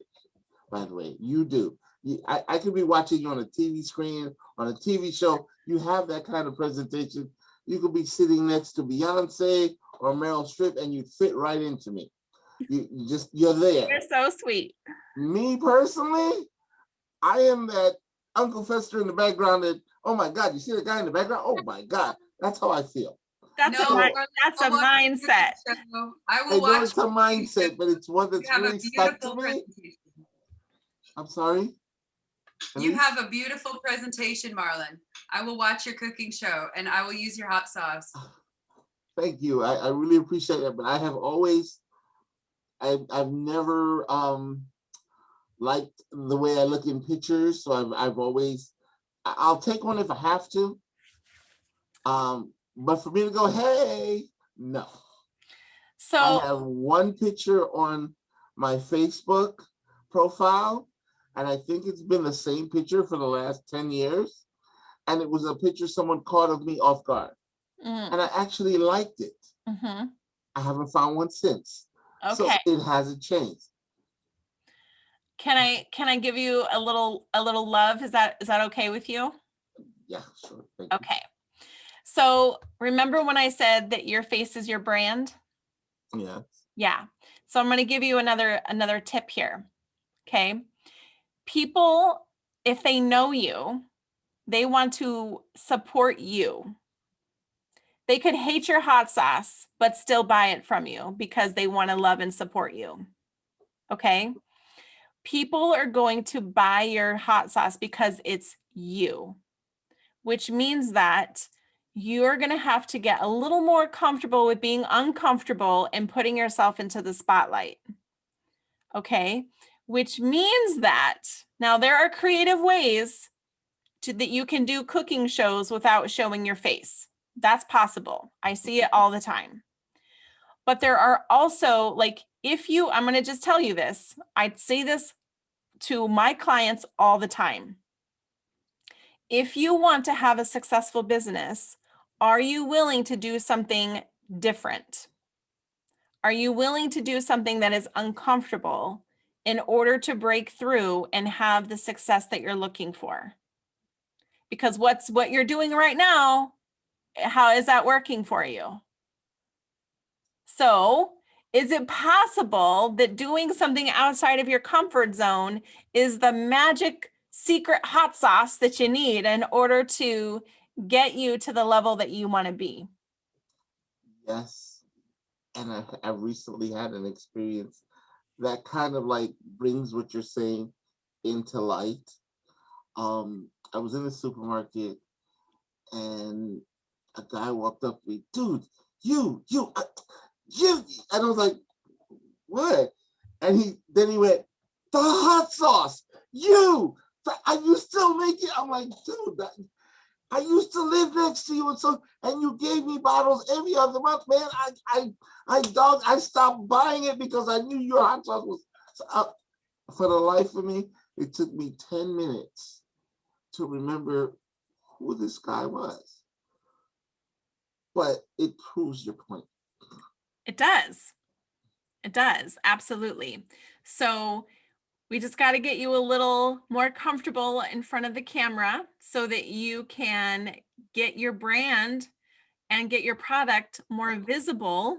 by the way. You do. I could be watching you on a TV screen, on a TV show. You have that kind of presentation. You could be sitting next to Beyonce or Meryl Streep and you'd fit right into me. You're there. You're so sweet. Me personally, I am that Uncle Fester in the background that, oh my God, you see the guy in the background? Oh my God, that's how I feel. That's a mindset. I I will know watch. it's a mindset, but it's one that's You have a really stuck to beautiful me. presentation. I'm sorry? You have a beautiful presentation, Marlon. I will watch your cooking show and I will use your hot sauce. Thank you. I really appreciate that. But I have always, I've never liked the way I look in pictures. So I've always, I'll take one if I have to. But for me to go, hey, no. So I have one picture on my Facebook profile, and I think it's been the same picture for the last 10 years. And it was a picture someone caught of me off guard. And I actually liked it. I haven't found one since. Okay. So it hasn't changed. Can I give you a little love? Is that okay with you? Yeah, sure. Thank you. Okay. So remember when I said that your face is your brand? Yeah. Yeah. So I'm going to give you another tip here. Okay. People, if they know you, they want to support you. They could hate your hot sauce, but still buy it from you because they want to love and support you. Okay. People are going to buy your hot sauce because it's you, which means that you're going to have to get a little more comfortable with being uncomfortable and putting yourself into the spotlight. Okay. Which means that now there are creative ways that you can do cooking shows without showing your face. That's possible. I see it all the time. But there are also, like, I'm going to just tell you this. I say this to my clients all the time. If you want to have a successful business, are you willing to do something different? Are you willing to do something that is uncomfortable in order to break through and have the success that you're looking for? Because what you're doing right now, how is that working for you? So, is it possible that doing something outside of your comfort zone is the magic secret hot sauce that you need in order to get you to the level that you want to be? Yes. and I recently had an experience that kind of like brings what you're saying into light. I was in the supermarket and a guy walked up to me, dude, you, and I was like, what? And he went, the hot sauce, you, and you still make it? I'm like, dude, I used to live next to you, and you gave me bottles every other month, man. I stopped buying it because I knew your hot sauce was. For the life of me, it took me 10 minutes to remember who this guy was. But it proves your point. It does. It does. Absolutely. So we just got to get you a little more comfortable in front of the camera so that you can get your brand and get your product more visible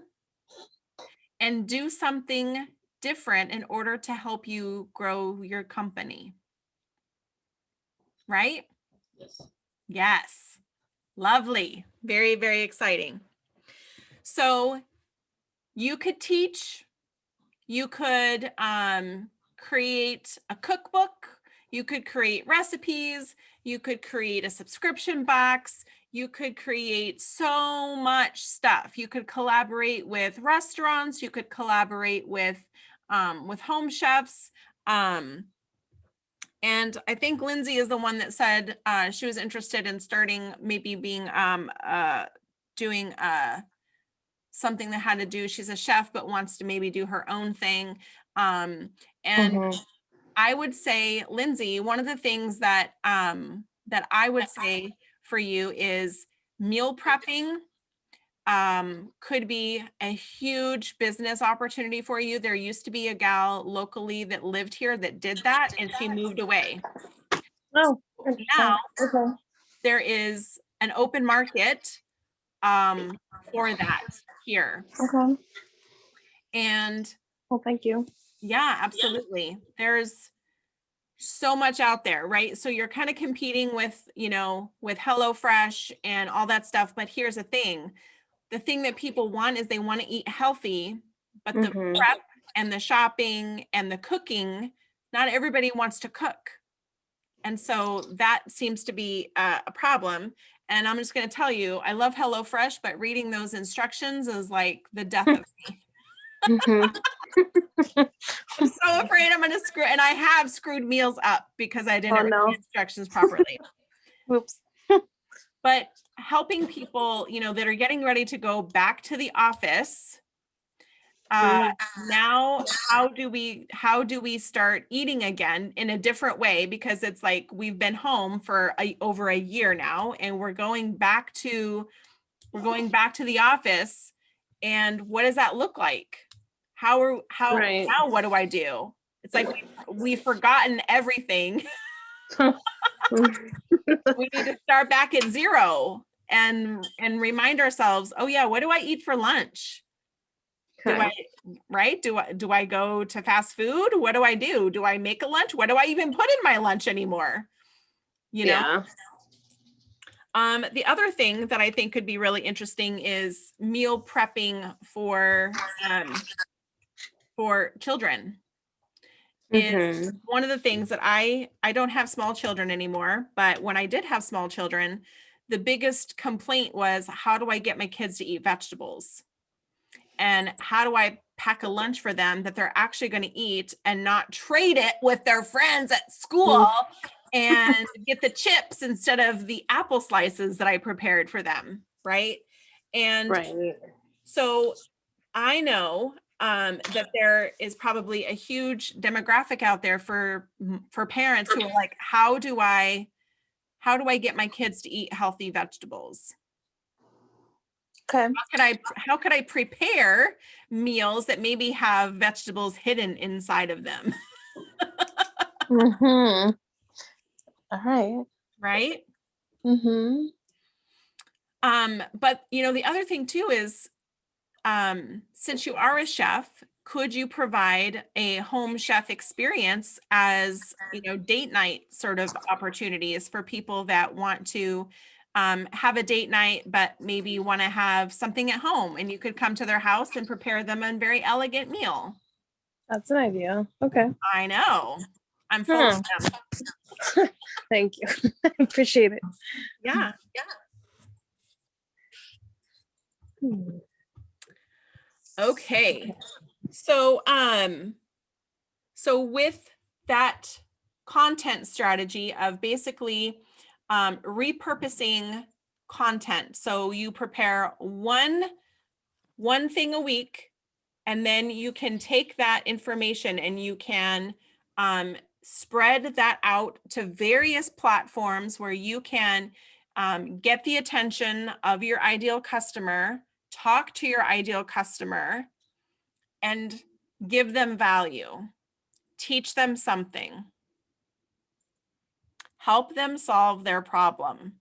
and do something different in order to help you grow your company. Right? Yes. Yes. Lovely. Very, very exciting. So you could teach, you could create a cookbook, you could create recipes, you could create a subscription box, you could create so much stuff. You could collaborate with restaurants, you could collaborate with home chefs. And I think Lindsay is the one that said she was interested in starting, maybe being doing something that had to do, she's a chef, but wants to maybe do her own thing. And I would say, Lindsay, one of the things that that I would say for you is meal prepping could be a huge business opportunity for you. There used to be a gal locally that lived here that did that, and she moved away. Oh, interesting. Now Okay. there is an open market for that here. Okay. And Well, thank you. yeah, absolutely. There's so much out there, right? So you're kind of competing with, with HelloFresh and all that stuff. But here's the thing that people want is they want to eat healthy, but the prep and the shopping and the cooking, not everybody wants to cook. And so that seems to be a problem. And I'm just going to tell you, I love HelloFresh, but reading those instructions is like the death of me. I'm so afraid I'm going to screw, and I have screwed meals up because I didn't read the instructions properly. Oops. But helping people, that are getting ready to go back to the office. Now, how do we start eating again in a different way? Because it's like we've been home for over a year now, and we're going back to the office. And what does that look like? Now what do I do? It's like we've forgotten everything. We need to start back at zero and remind ourselves, oh yeah, what do I eat for lunch? Okay. Do I go to fast food? What do I do? Do I make a lunch? What do I even put in my lunch anymore? Yeah. The other thing that I think could be really interesting is meal prepping for children. Is one of the things that I don't have small children anymore, but when I did have small children, the biggest complaint was, how do I get my kids to eat vegetables? And how do I pack a lunch for them that they're actually going to eat and not trade it with their friends at school and get the chips instead of the apple slices that I prepared for them, right? And so I know that there is probably a huge demographic out there for parents who are like, how do I get my kids to eat healthy vegetables? Okay. How could I prepare meals that maybe have vegetables hidden inside of them? All right. Right? But the other thing too is, since you are a chef, could you provide a home chef experience as, date night sort of opportunities for people that want to have a date night, but maybe you want to have something at home and you could come to their house and prepare them a very elegant meal. That's an idea. Okay. I know. I'm full of them. Thank you. I appreciate it. Yeah. Hmm. Okay. So, so with that content strategy of basically repurposing content. So you prepare one thing a week, and then you can take that information and you can spread that out to various platforms where you can get the attention of your ideal customer, talk to your ideal customer, and give them value. Teach them something. Help them solve their problem.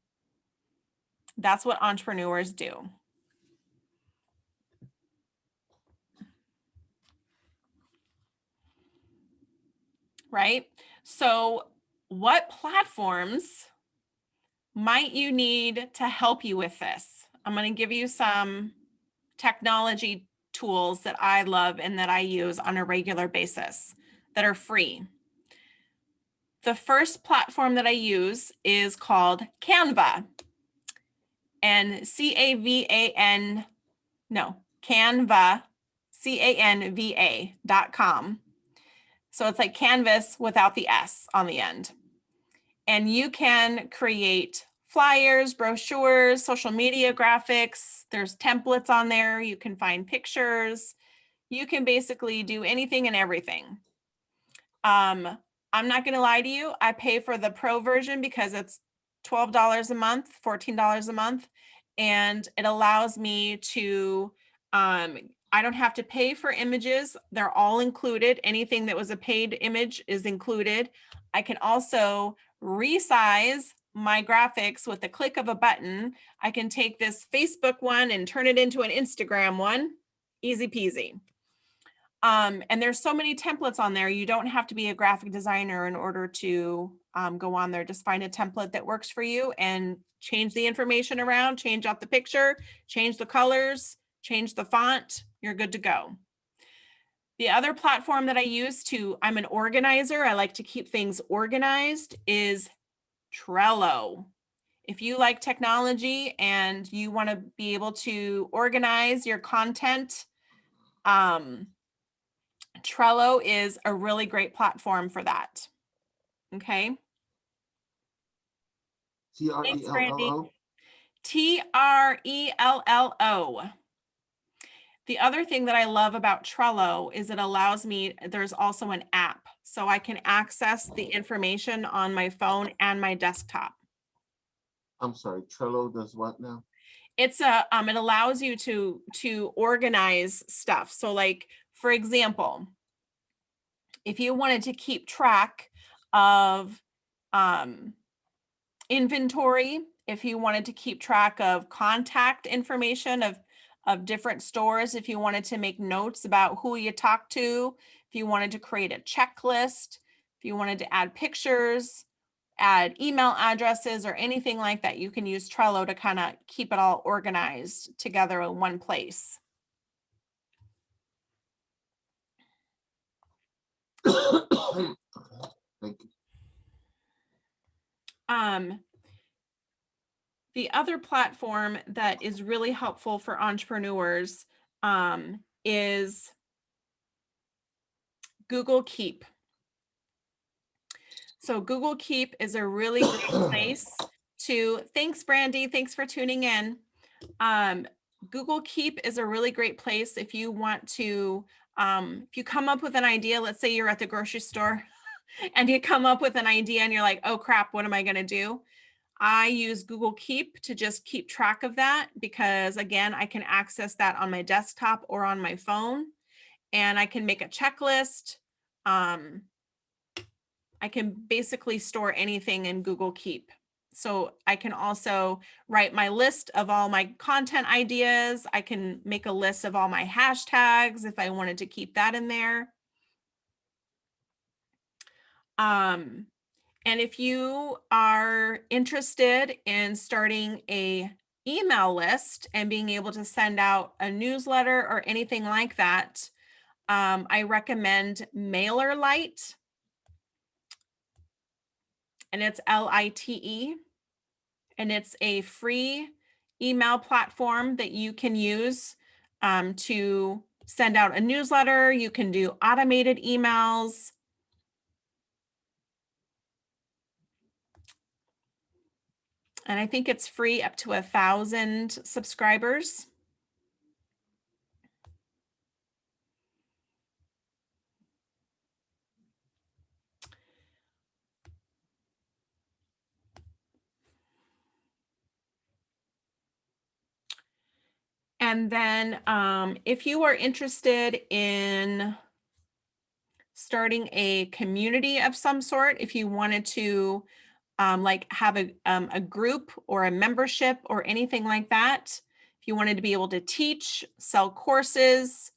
That's what entrepreneurs do. Right? So what platforms might you need to help you with this? I'm going to give you some technology tools that I love and that I use on a regular basis that are free. The first platform that I use is called Canva. And Canva, Canva.com. So it's like canvas without the S on the end. And you can create flyers, brochures, social media graphics. There's templates on there. You can find pictures. You can basically do anything and everything. I'm not going to lie to you. I pay for the pro version because it's $12 a month, $14 a month. And it allows me to, I don't have to pay for images. They're all included. Anything that was a paid image is included. I can also resize my graphics with the click of a button. I can take this Facebook one and turn it into an Instagram one. Easy peasy. And there's so many templates on there. You don't have to be a graphic designer in order to go on there. Just find a template that works for you and change the information around, change out the picture, change the colors, change the font. You're good to go. The other platform that I use I'm an organizer. I like to keep things organized, is Trello. If you like technology and you want to be able to organize your content, Trello is a really great platform for that. Okay. Thanks, Brandy. Trello. The other thing that I love about Trello is it allows me, there's also an app, so I can access the information on my phone and my desktop. I'm sorry, Trello does what now? It's it allows you to organize stuff. So like, for example, if you wanted to keep track of inventory, if you wanted to keep track of contact information of different stores, if you wanted to make notes about who you talked to, if you wanted to create a checklist, if you wanted to add pictures, add email addresses or anything like that, you can use Trello to kind of keep it all organized together in one place. Thank you. The other platform that is really helpful for entrepreneurs is Google Keep. So Google Keep is a really great place to, thanks Brandy, thanks for tuning in. Google Keep is a really great place if you want to, if you come up with an idea, let's say you're at the grocery store and you come up with an idea and you're like, oh crap, what am I gonna do? I use Google Keep to just keep track of that because again, I can access that on my desktop or on my phone and I can make a checklist. I can basically store anything in Google Keep. So I can also write my list of all my content ideas. I can make a list of all my hashtags if I wanted to keep that in there. And if you are interested in starting a email list and being able to send out a newsletter or anything like that, I recommend MailerLite, and it's LITE, and it's a free email platform that you can use to send out a newsletter. You can do automated emails. And I think it's free up to 1,000 subscribers. And then if you are interested in starting a community of some sort, if you wanted to like have a group or a membership or anything like that, if you wanted to be able to teach, sell courses,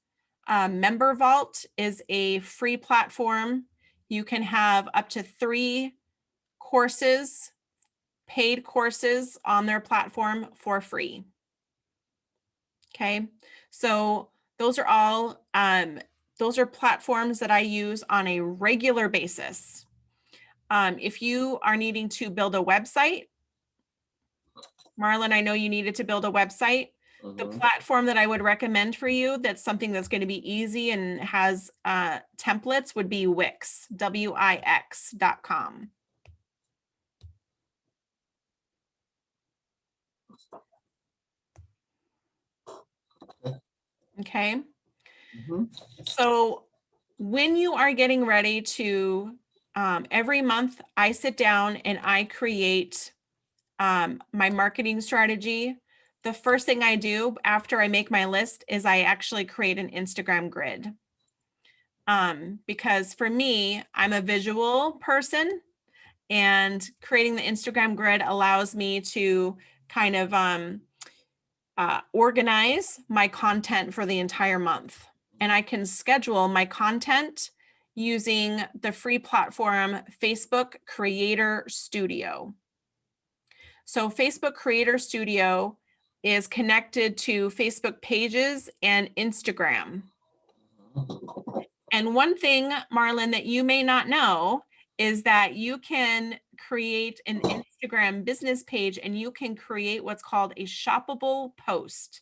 Member Vault is a free platform. You can have up to 3 courses, paid courses on their platform for free. Okay, so those are all, those are platforms that I use on a regular basis. If you are needing to build a website, Marlon, I know you needed to build a website. The platform that I would recommend for you, that's something that's going to be easy and has templates, would be Wix, Wix.com. Okay. So when you are getting ready to, every month I sit down and I create my marketing strategy. The first thing I do after I make my list is I actually create an Instagram grid. Because for me, I'm a visual person, and creating the Instagram grid allows me to kind of organize my content for the entire month. And I can schedule my content using the free platform Facebook Creator Studio. So Facebook Creator Studio is connected to Facebook pages and Instagram. And one thing, Marlon, that you may not know is that you can create an Instagram business page and you can create what's called a shoppable post,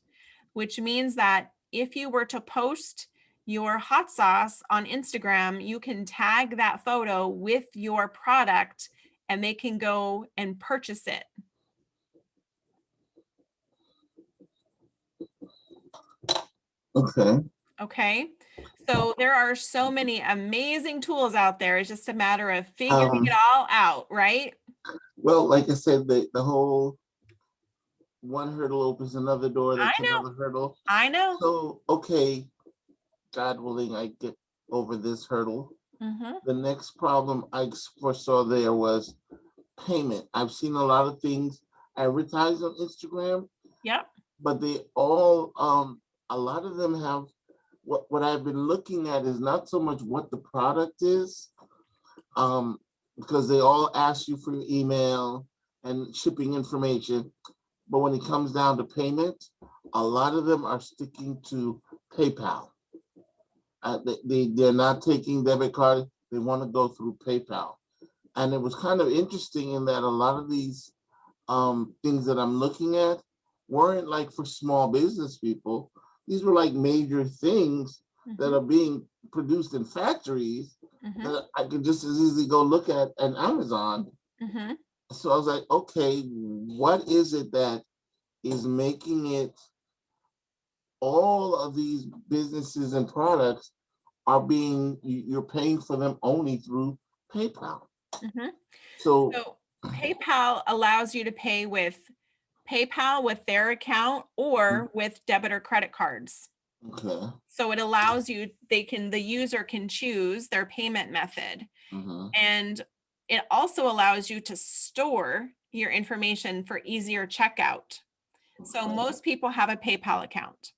which means that if you were to post your hot sauce on Instagram, you can tag that photo with your product and they can go and purchase it. Okay. Okay. So there are so many amazing tools out there. It's just a matter of figuring it all out, right? Well, like I said, the whole one hurdle opens another door. That's I know. another hurdle. I know. So, okay, God willing, I get over this hurdle. The next problem I foresaw there was payment. I've seen a lot of things advertised on Instagram. Yep. But they all, a lot of them have, what I've been looking at is not so much what the product is, because they all ask you for your email and shipping information. But when it comes down to payment, a lot of them are sticking to PayPal. They're not taking debit card. They want to go through PayPal. And it was kind of interesting in that a lot of these things that I'm looking at weren't like for small business people. These were like major things that are being produced in factories that I could just as easily go look at Amazon. So I was like, okay, what is it that is making it all of these businesses and products are being, you're paying for them only through PayPal? So PayPal allows you to pay with PayPal with their account or with debit or credit cards. okay. So it allows you, the user can choose their payment method. And it also allows you to store your information for easier checkout. So most people have a PayPal account.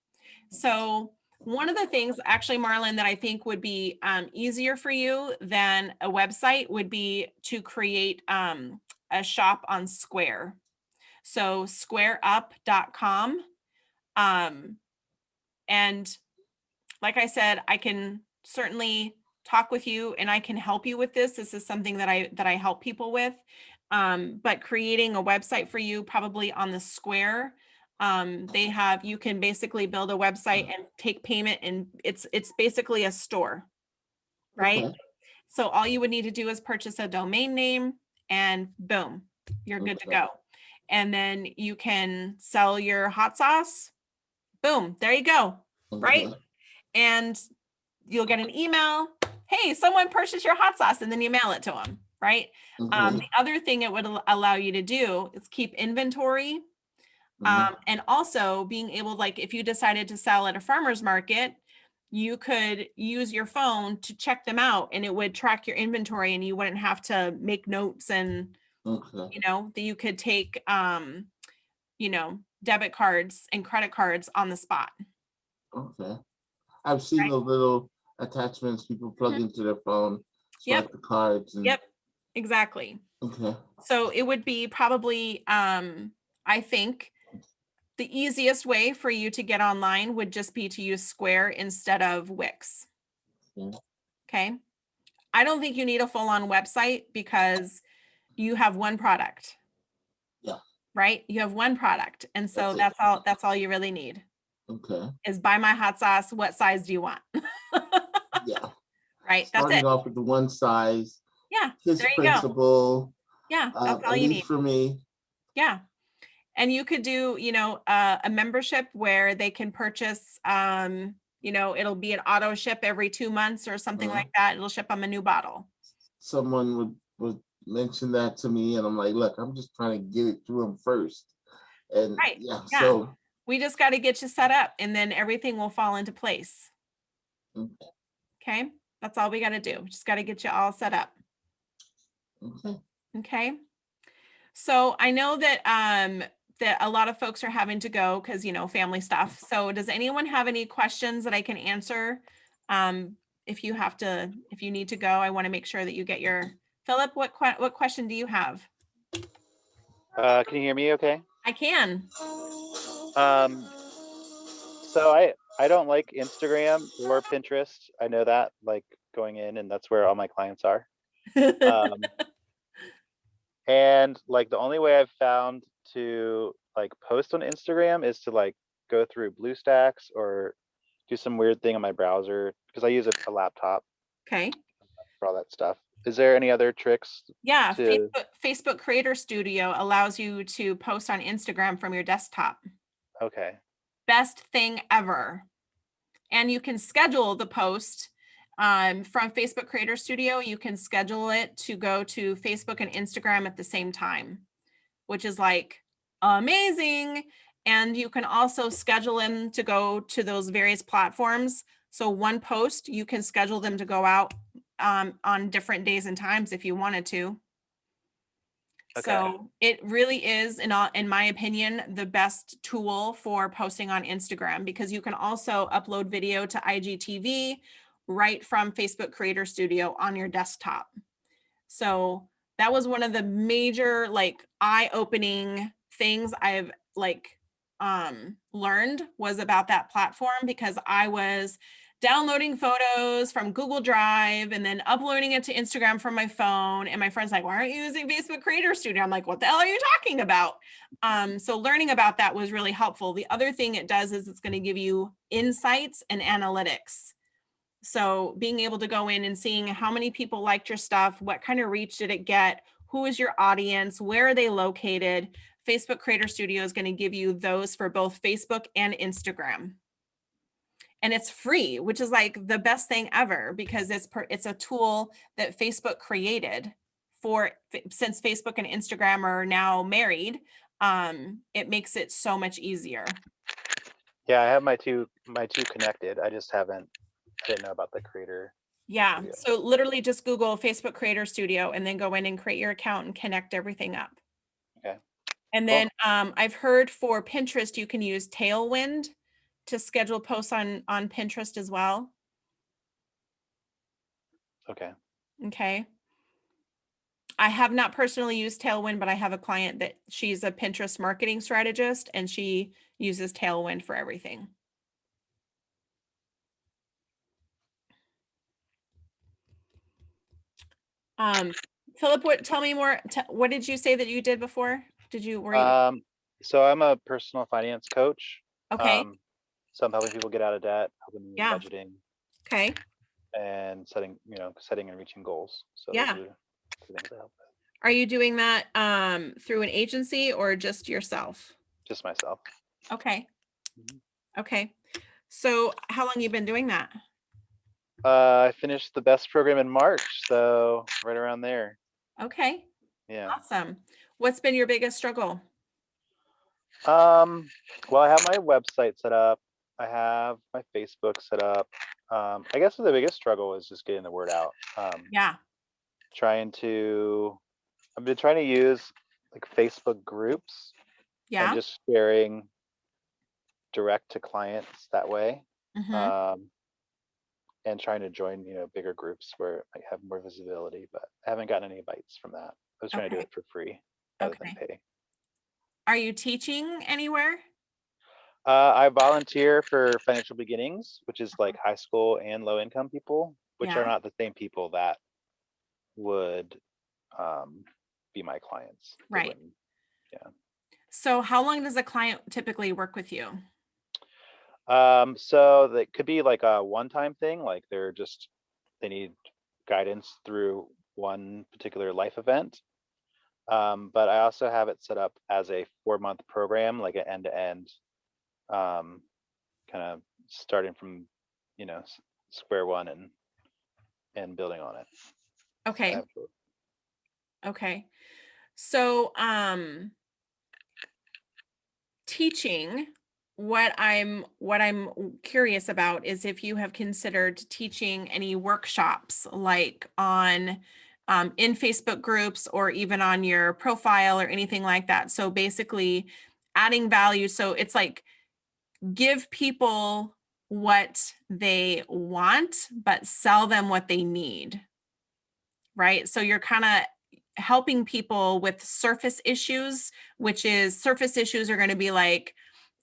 So One of the things actually, Marlon, that I think would be easier for you than a website would be to create a shop on Square. So squareup.com. And like I said, I can certainly talk with you and I can help you with this. This is something that I help people with. But creating a website for you probably on the Square, you can basically build a website and take payment, and it's basically a store, right? Okay. So all you would need to do is purchase a domain name and boom, you're good to Okay. go. And then you can sell your hot sauce. Boom, there you go, right? Okay. And you'll get an email, hey, someone purchased your hot sauce, and then you mail it to them, right? Okay. The other thing it would allow you to do is keep inventory. Mhm. And also being able, like if you decided to sell at a farmer's market, you could use your phone to check them out and it would track your inventory and you wouldn't have to make notes, and Okay. that you could take debit cards and credit cards on the spot. Okay. I've seen Right. those little attachments people plug Mhm. into their phone, Yep. swipe the cards and. Yep, exactly. Okay. So it would be probably, I think the easiest way for you to get online would just be to use Square instead of Wix. Yeah. Okay. I don't think you need a full-on website because you have one product. Yeah. Right? You have one product. And so That's it. that's all you really need Okay. is buy my hot sauce. What size do you want? Yeah. Right? That's Starting it. off with the one size, Yeah. his There you go. principle, Yeah. That's all at you least need. for me. Yeah. And you could do, a membership where they can purchase, it'll be an auto ship every 2 months or something Uh-huh. like that. It'll ship them a new bottle. Someone would mention that to me, and I'm like, look, I'm just trying to get it to him first. And Right. yeah, Yeah. so We just got to get you set up and then everything will fall into place. okay. Okay. That's all we got to do. Just got to get you all set up. Okay. Okay. So I know that that a lot of folks are having to go because family stuff. So does anyone have any questions that I can answer? If you need to go, I want to make sure that you get your Philip. What question do you have? Can you hear me okay? I can. So I don't like Instagram or Pinterest. I know that, like, going in, and that's where all my clients are. And like the only way I've found to like post on Instagram is to like go through BlueStacks or do some weird thing on my browser because I use a laptop Okay. for all that stuff. Is there any other tricks Yeah. to? Facebook Creator Studio allows you to post on Instagram from your desktop. Okay. Best thing ever. And you can schedule the post from Facebook Creator Studio. You can schedule it to go to Facebook and Instagram at the same time, which is like amazing. And you can also schedule them to go to those various platforms. So one post, you can schedule them to go out on different days and times if you wanted to. Okay. So it really is, in my opinion, the best tool for posting on Instagram because you can also upload video to IGTV right from Facebook Creator Studio on your desktop. So that was one of the major like eye-opening things I've learned was about that platform because I was downloading photos from Google Drive and then uploading it to Instagram from my phone. And my friend's like, why aren't you using Facebook Creator Studio? I'm like, what the hell are you talking about? So learning about that was really helpful. The other thing it does is it's going to give you insights and analytics. So being able to go in and seeing how many people liked your stuff, what kind of reach did it get, who is your audience, where are they located? Facebook Creator Studio is going to give you those for both Facebook and Instagram. And it's free, which is like the best thing ever because it's a tool that Facebook created since Facebook and Instagram are now married. It makes it so much easier. Yeah, I have my two connected. I just didn't know about the creator. Yeah. Studio. So literally just Google Facebook Creator Studio and then go in and create your account and connect everything up. Okay. And then I've heard for Pinterest, you can use Tailwind to schedule posts on Pinterest as well. Okay. Okay. I have not personally used Tailwind, but I have a client that she's a Pinterest marketing strategist and she uses Tailwind for everything. Philip, tell me more. What did you say that you did before? Were you? So I'm a personal finance coach. Okay. So I'm helping people get out of debt, helping them with Yeah. budgeting Okay. and setting and reaching goals. So Yeah. those are the things I help with. Are you doing that through an agency or just yourself? Just myself. Okay. Mhm. Okay. So how long you been doing that? I finished the best program in March, so right around there. Okay. Yeah. Awesome. What's been your biggest struggle? Well, I have my website set up. I have my Facebook set up. I guess the biggest struggle is just getting the word out. Yeah. I've been trying to use like Facebook groups Yeah. and just sharing direct to clients that way. Mm-hmm. And trying to join, bigger groups where I have more visibility, but I haven't gotten any bites from that. I was trying to do Okay. it for free rather than Okay. pay. Are you teaching anywhere? I volunteer for Financial Beginnings, which is like high school and low income people, which Yeah. are not the same people that would be my clients. They Right. wouldn't- Yeah. So how long does a client typically work with you? So that could be like a one-time thing, like they need guidance through one particular life event. But I also have it set up as a 4-month program, like an end-to-end, kind of starting from, square one and building on it. Okay. Absolutely. Okay. So, teaching, what I'm curious about is if you have considered teaching any workshops like on in Facebook groups or even on your profile or anything like that. So basically adding value. So it's like give people what they want, but sell them what they need. Right? So you're kind of helping people with surface issues, which is surface issues are going to be like,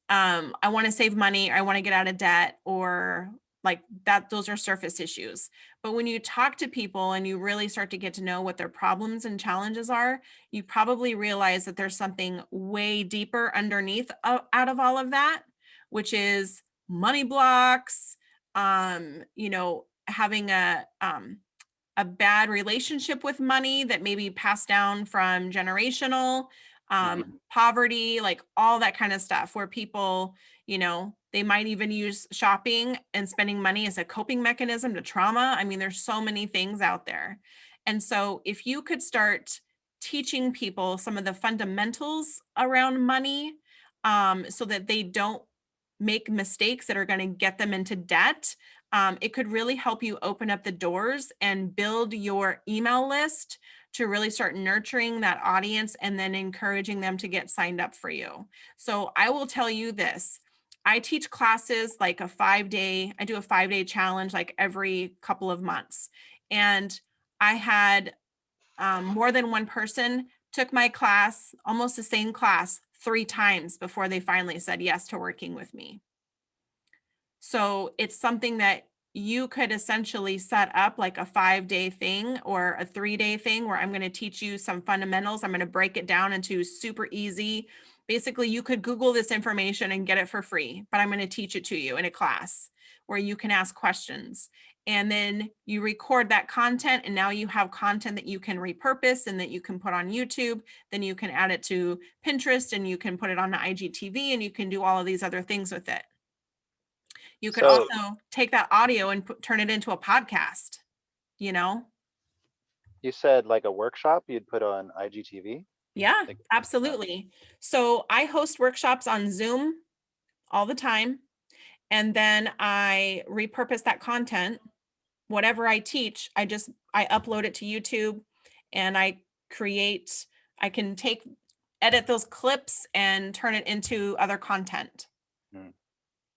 I want to save money, or I want to get out of debt, or like that, those are surface issues. But when you talk to people and you really start to get to know what their problems and challenges are, you probably realize that there's something way deeper underneath out of all of that, which is money blocks, having a bad relationship with money that maybe passed down from generational, poverty, like all that kind of stuff where people, they might even use shopping and spending money as a coping mechanism to trauma. I mean, there's so many things out there. And so if you could start teaching people some of the fundamentals around money, so that they don't make mistakes that are going to get them into debt, it could really help you open up the doors and build your email list to really start nurturing that audience and then encouraging them to get signed up for you. So I will tell you this. I teach classes like I do a 5-day challenge like every couple of months. And I had more than one person took my class, almost the same class, 3 times before they finally said yes to working with me. So it's something that you could essentially set up like a 5-day thing or a 3-day thing where I'm going to teach you some fundamentals. I'm going to break it down into super easy. Basically, you could Google this information and get it for free, but I'm going to teach it to you in a class where you can ask questions. And then you record that content, and now you have content that you can repurpose and that you can put on YouTube. Then you can add it to Pinterest and you can put it on the IGTV and you can do all of these other things with it. You could So also take that audio and turn it into a podcast, you said like a workshop you'd put on IGTV? Yeah, Like, absolutely. So I host workshops on Zoom all the time. And then I repurpose that content. Whatever I teach, I upload it to YouTube and I can edit those clips and turn it into other content.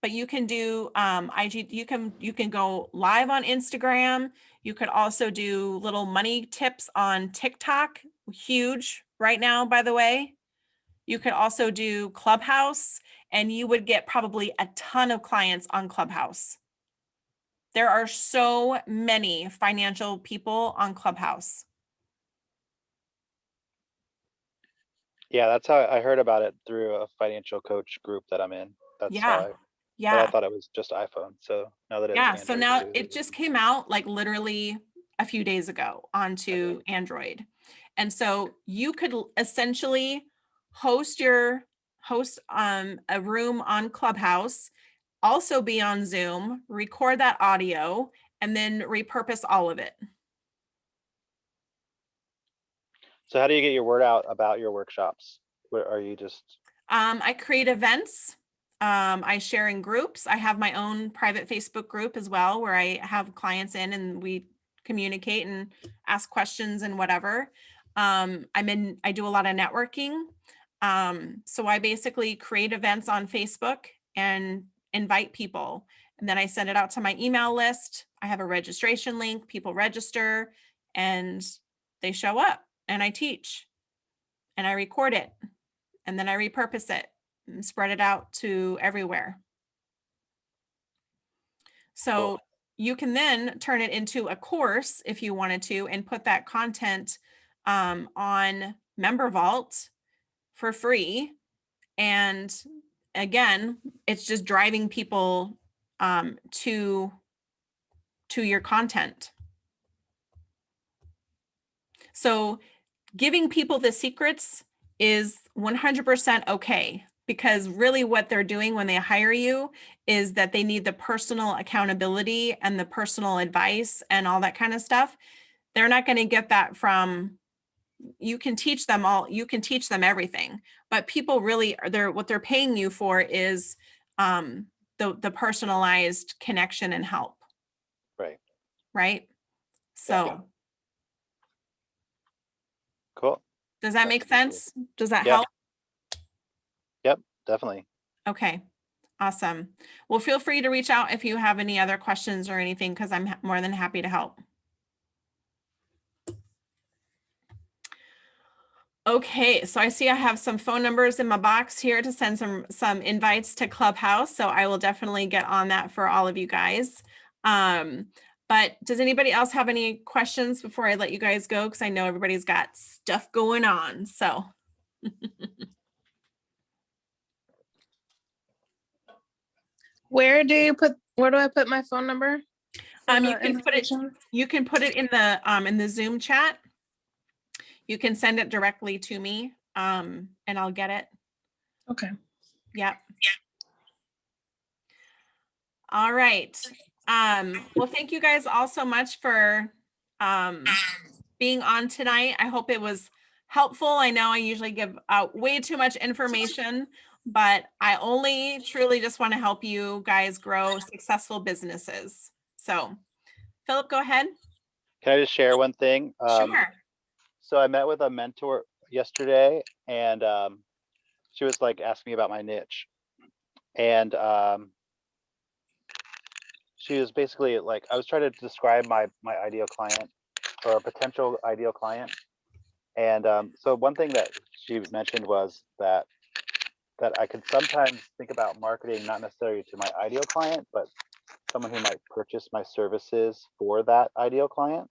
but you can do IG, you can go live on Instagram. You could also do little money tips on TikTok, huge right now, by the way. You could also do Clubhouse, and you would get probably a ton of clients on Clubhouse. There are so many financial people on Clubhouse. Yeah, that's how I heard about it, through a financial coach group that I'm in. That's how Yeah. but I Yeah. thought it was just iPhone. So now that it's Yeah. So Android now too. it just came out like literally a few days ago onto Android. And so you could essentially host a room on Clubhouse, also be on Zoom, record that audio, and then repurpose all of it. So how do you get your word out about your workshops? Where are you just, I create events. I share in groups. I have my own private Facebook group as well, where I have clients in and we communicate and ask questions and whatever. I do a lot of networking. So I basically create events on Facebook and invite people. And then I send it out to my email list. I have a registration link, people register and they show up and I teach and I record it. And then I repurpose it and spread it out to everywhere. So Cool. you can then turn it into a course if you wanted to, and put that content on MemberVault for free. And again, it's just driving people to your content. So giving people the secrets is 100% okay, because really what they're doing when they hire you is that they need the personal accountability and the personal advice and all that kind of stuff. They're not going to get that from, you can teach them everything, but people really are what they're paying you for is the personalized connection and help. right? Right. So Cool. does that make sense? Does that Yeah. help? Yep, definitely. Okay, awesome. Well, feel free to reach out if you have any other questions or anything, because I'm more than happy to help. Okay, so I see I have some phone numbers in my box here to send some invites to Clubhouse. So I will definitely get on that for all of you guys. But does anybody else have any questions before I let you guys go? Because I know everybody's got stuff going on. So. Where do I put my phone number? for You the can put it. information? You can put it in the Zoom chat. You can send it directly to me, and I'll get it. Okay. Yep. All right. Well, thank you guys all so much for being on tonight. I hope it was helpful. I know I usually give out way too much information, but I only truly just want to help you guys grow successful businesses. So, Philip, go ahead. Can I just share one thing? Sure. So I met with a mentor yesterday, and she was like asking me about my niche, and she was basically like, I was trying to describe my ideal client, or a potential ideal client, and so one thing that she mentioned was that I could sometimes think about marketing not necessarily to my ideal client, but someone who might purchase my services for that ideal client.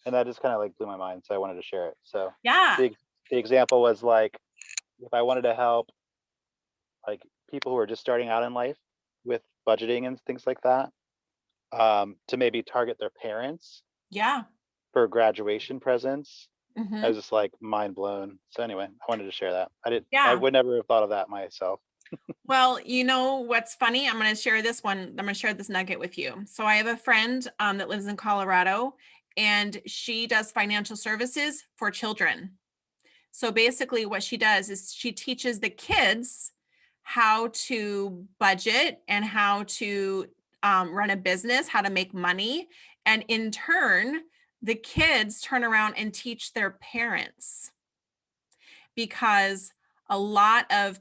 And that just kind of like blew my mind, so I wanted to share it. So Yeah. the example was like, if I wanted to help like people who are just starting out in life with budgeting and things like that, to maybe target their parents Yeah. for graduation presents. Mhm. I was just like mind blown. So anyway, I wanted to share that. I Yeah. would never have thought of that myself. Well, you know what's funny? I'm going to share this one. I'm going to share this nugget with you. So I have a friend that lives in Colorado, and she does financial services for children. So basically what she does is she teaches the kids how to budget and how to run a business, how to make money. And in turn, the kids turn around and teach their parents, because a lot of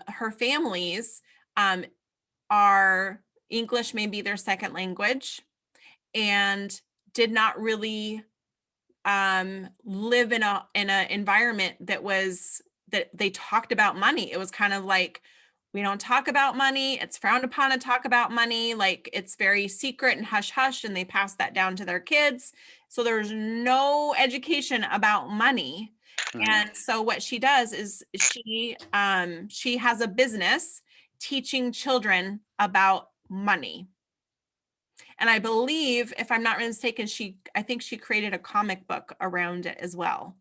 her families are English may be their second language and did not really live in a environment that they talked about money. It was kind of like, we don't talk about money. It's frowned upon to talk about money. Like, it's very secret and hush hush, and they pass that down to their kids. So there's no education about money. And so what she does is she has a business teaching children about money. And I believe, if I'm not mistaken, I think she created a comic book around it as well.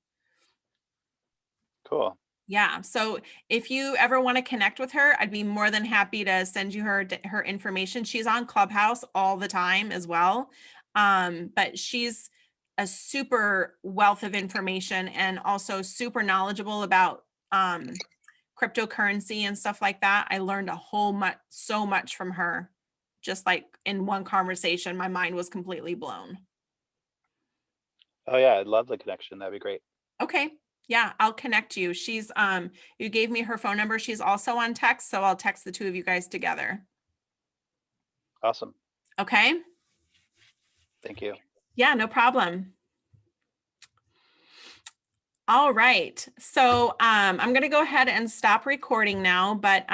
Cool. Yeah. So if you ever want to connect with her, I'd be more than happy to send you her information. She's on Clubhouse all the time as well. But she's a super wealth of information and also super knowledgeable about cryptocurrency and stuff like that. I learned so much from her. Just like in one conversation, my mind was completely blown. Oh yeah, I'd love the connection. That'd be great. Okay. Yeah, I'll connect you. She's you gave me her phone number. She's also on text, so I'll text the two of you guys together. Awesome. Okay. Thank you. Yeah, no problem. All right. So I'm going to go ahead and stop recording now, but